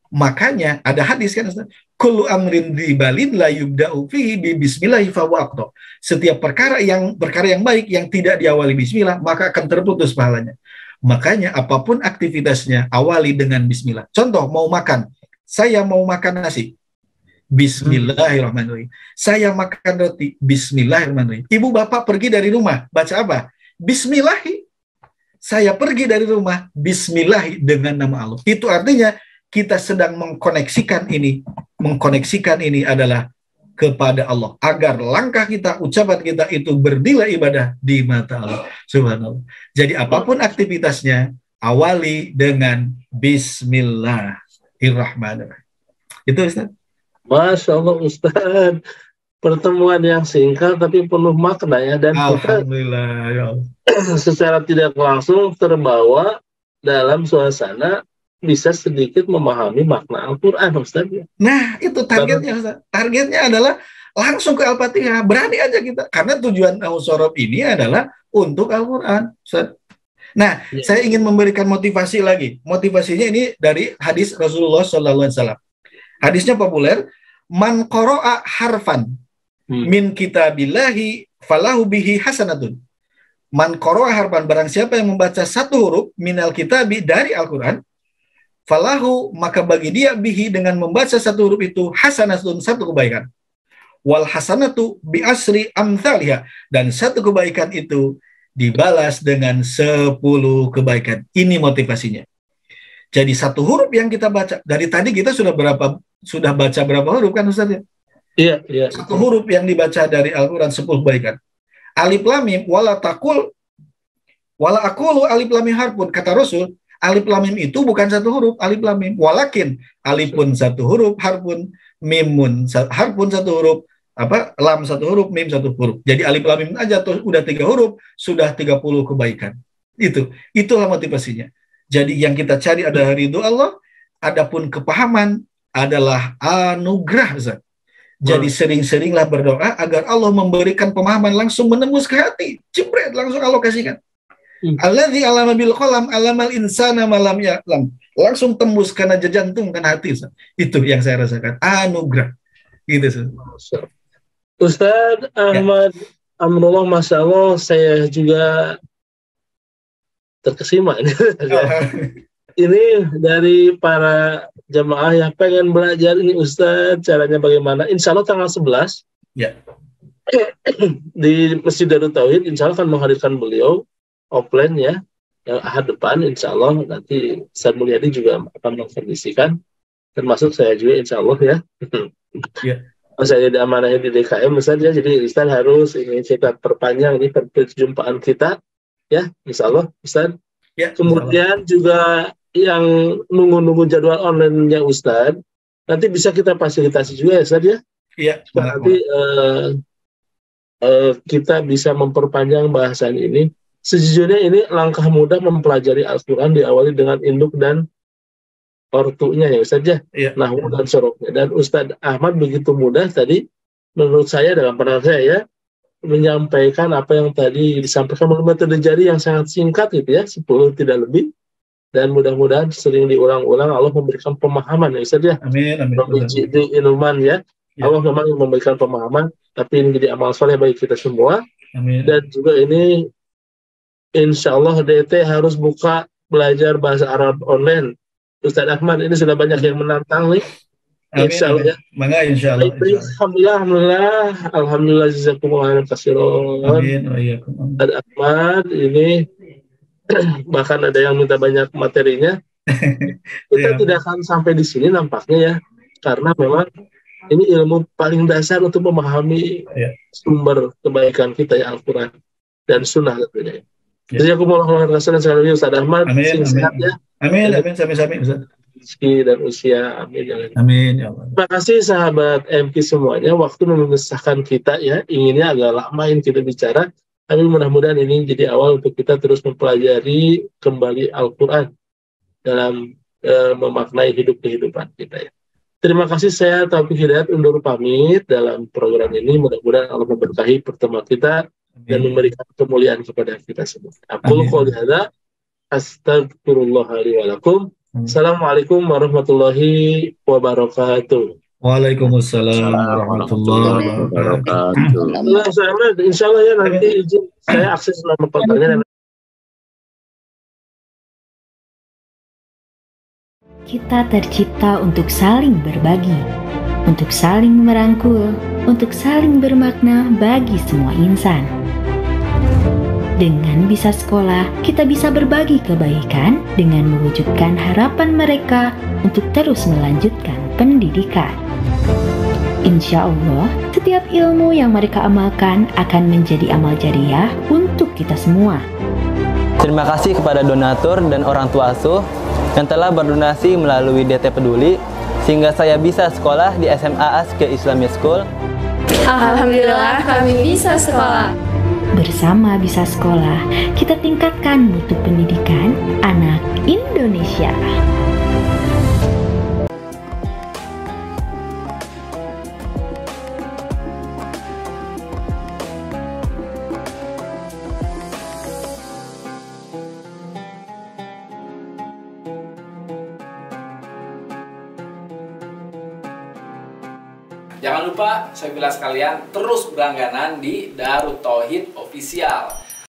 Makanya ada hadis kan Ustaz, kullu amrin dibalin la yubda'u fihi bi bismillahi fa huwa aqta. Setiap perkara yang baik yang tidak diawali bismillah maka akan terputus pahalanya. Makanya apapun aktivitasnya awali dengan bismillah. Contoh mau makan, saya mau makan nasi. Bismillahirrahmanirrahim. Saya makan roti, Bismillahirrahmanirrahim. Ibu bapak pergi dari rumah, baca apa? Bismillahi. Saya pergi dari rumah, Bismillahi, dengan nama Allah. Itu artinya kita sedang mengkoneksikan ini adalah kepada Allah, agar langkah kita, ucapan kita itu bernilai ibadah di mata Allah. Subhanallah. Jadi apapun aktivitasnya, awali dengan Bismillahirrahmanirrahim. Itu Ustaz. Masya Allah Ustaz, pertemuan yang singkat tapi penuh makna ya, dan Alhamdulillah ya Allah. Secara tidak langsung terbawa dalam suasana bisa sedikit memahami makna Al-Quran Ustaz. Nah itu targetnya Ustaz. Targetnya adalah langsung ke Al-Fatihah, berani aja kita, karena tujuan Al-Sorob ini adalah untuk Al-Quran Ustaz. Nah saya ingin memberikan motivasi lagi. Motivasinya ini dari hadis Rasulullah SAW. Hadisnya populer, man qara'a harfan min kitabillahi falahu bihi hasanatun. Man qara'a harfan, barang siapa yang membaca satu huruf minal kitabi, dari Al-Quran, falahu, maka bagi dia bihi, dengan membaca satu huruf itu, hasanatun, satu kebaikan. Wal hasanatu bi asri amthaliha, dan satu kebaikan itu dibalas dengan 10 kebaikan. Ini motivasinya. Jadi satu huruf yang kita baca, dari tadi kita sudah baca berapa huruf kan Ustaz ya? Iya. Satu huruf yang dibaca dari Al-Quran 10 kebaikan. Alif lam mim wala aqulu alif lam mim harfun, kata Rasul, alif lam mim itu bukan satu huruf, alif lam mim, walakin alifun satu huruf, harfun, mimun harfun satu huruf, lam satu huruf, mim satu huruf. Jadi alif lam mim aja tuh udah 3 huruf, sudah 30 kebaikan. Itulah motivasinya. Jadi yang kita cari adalah ridho Allah, adapun kepahaman adalah anugerah Ustaz. Jadi sering-seringlah berdoa agar Allah memberikan pemahaman langsung menembus ke hati. Jebret, langsung Allah kasihkan. Alladzi 'allama bil qalam 'allamal insana ma lam ya'lam. Langsung tembus karena jantung, karena hati Ustaz. Itu yang saya rasakan, anugerah. Gitu Ustaz. Ustaz Ahmad Amrullah, Masya Allah, saya juga terkesima ini. Ini dari para jamaah yang pengen belajar ini Ustaz, caranya bagaimana? Insya Allah tanggal 11 ya, di Masjid Darut Tauhid, insya Allah akan menghadirkan beliau offline ya, yang Ahad depan, insya Allah nanti Ustaz Mulyadi juga akan mengkondisikan, termasuk saya juga insya Allah ya. Ya. Saya jadi amanahnya di DKM Ustaz ya, jadi Ustaz harus ingin kita perpanjang ini perjumpaan kita ya, insya Allah Ustaz. Ya, kemudian juga yang nunggu-nunggu jadwal online-nya Ustaz, nanti bisa kita fasilitasi juga ya Ustaz ya. Iya. Nanti kita bisa memperpanjang bahasan ini. Sejujurnya ini langkah mudah mempelajari Al-Quran diawali dengan induk dan ortunya ya Ustaz ya. Iya. Nahwu dan soroknya. Dan Ustaz Ahmad begitu mudah tadi, menurut saya dalam pandangan saya ya, menyampaikan apa yang tadi disampaikan melalui metode jari yang sangat singkat gitu ya, 10 tidak lebih, dan mudah-mudahan sering diulang-ulang Allah memberikan pemahaman ya Ustaz ya. Amin. Itu inuman ya. Allah memang memberikan pemahaman, tapi ini jadi amal soleh bagi kita semua. Amin. Dan juga ini insya Allah DT harus buka belajar bahasa Arab online. Ustaz Ahmad ini sudah banyak yang menantang nih. Insya Allah ya. Mangga insya Allah. Alhamdulillah jazakumullah khairan. Amin. Ustaz Ahmad ini bahkan ada yang minta banyak materinya. Kita tidak akan sampai di sini nampaknya ya, karena memang ini ilmu paling dasar untuk memahami sumber kebaikan kita ya, Al-Quran dan Sunnah tentunya. Jazakumullah khairan sekali Ustaz Ahmad. Amin. Sehat ya. Amin. Sami-sami Ustaz. Rezeki dan usia, amin. Amin ya Allah. Terima kasih sahabat MK semuanya. Waktu memisahkan kita ya, inginnya agak lama ini kita bicara, tapi mudah-mudahan ini jadi awal untuk kita terus mempelajari kembali Al-Quran dalam memaknai kehidupan kita ya. Terima kasih, saya Taufik Hidayat undur pamit dalam program ini. Mudah-mudahan Allah memberkahi pertemuan kita dan memberikan kemuliaan kepada kita semua. Aku qouli hadza astagfirullah li wa lakum. Assalamualaikum warahmatullahi wabarakatuh. Waalaikumsalam warahmatullahi wabarakatuh. Insya Allah ya, nanti izin saya akses nomor pertanyaan. Kita tercipta untuk saling berbagi. untuk saling merangkul, untuk saling bermakna bagi semua insan. Dengan bisa sekolah, kita bisa berbagi kebaikan dengan mewujudkan harapan mereka untuk terus melanjutkan pendidikan. Insya Allah, setiap ilmu yang mereka amalkan akan menjadi amal jariah untuk kita semua. Terima kasih kepada donatur dan orang tua asuh yang telah berdonasi melalui DT Peduli, sehingga saya bisa sekolah di SMA Aske Islamic School. Alhamdulillah kami bisa sekolah. Bersama Bisa Sekolah, kita tingkatkan mutu pendidikan anak Indonesia. Jangan lupa, saya bilang sekalian, terus berlangganan di Darut Tauhid Official.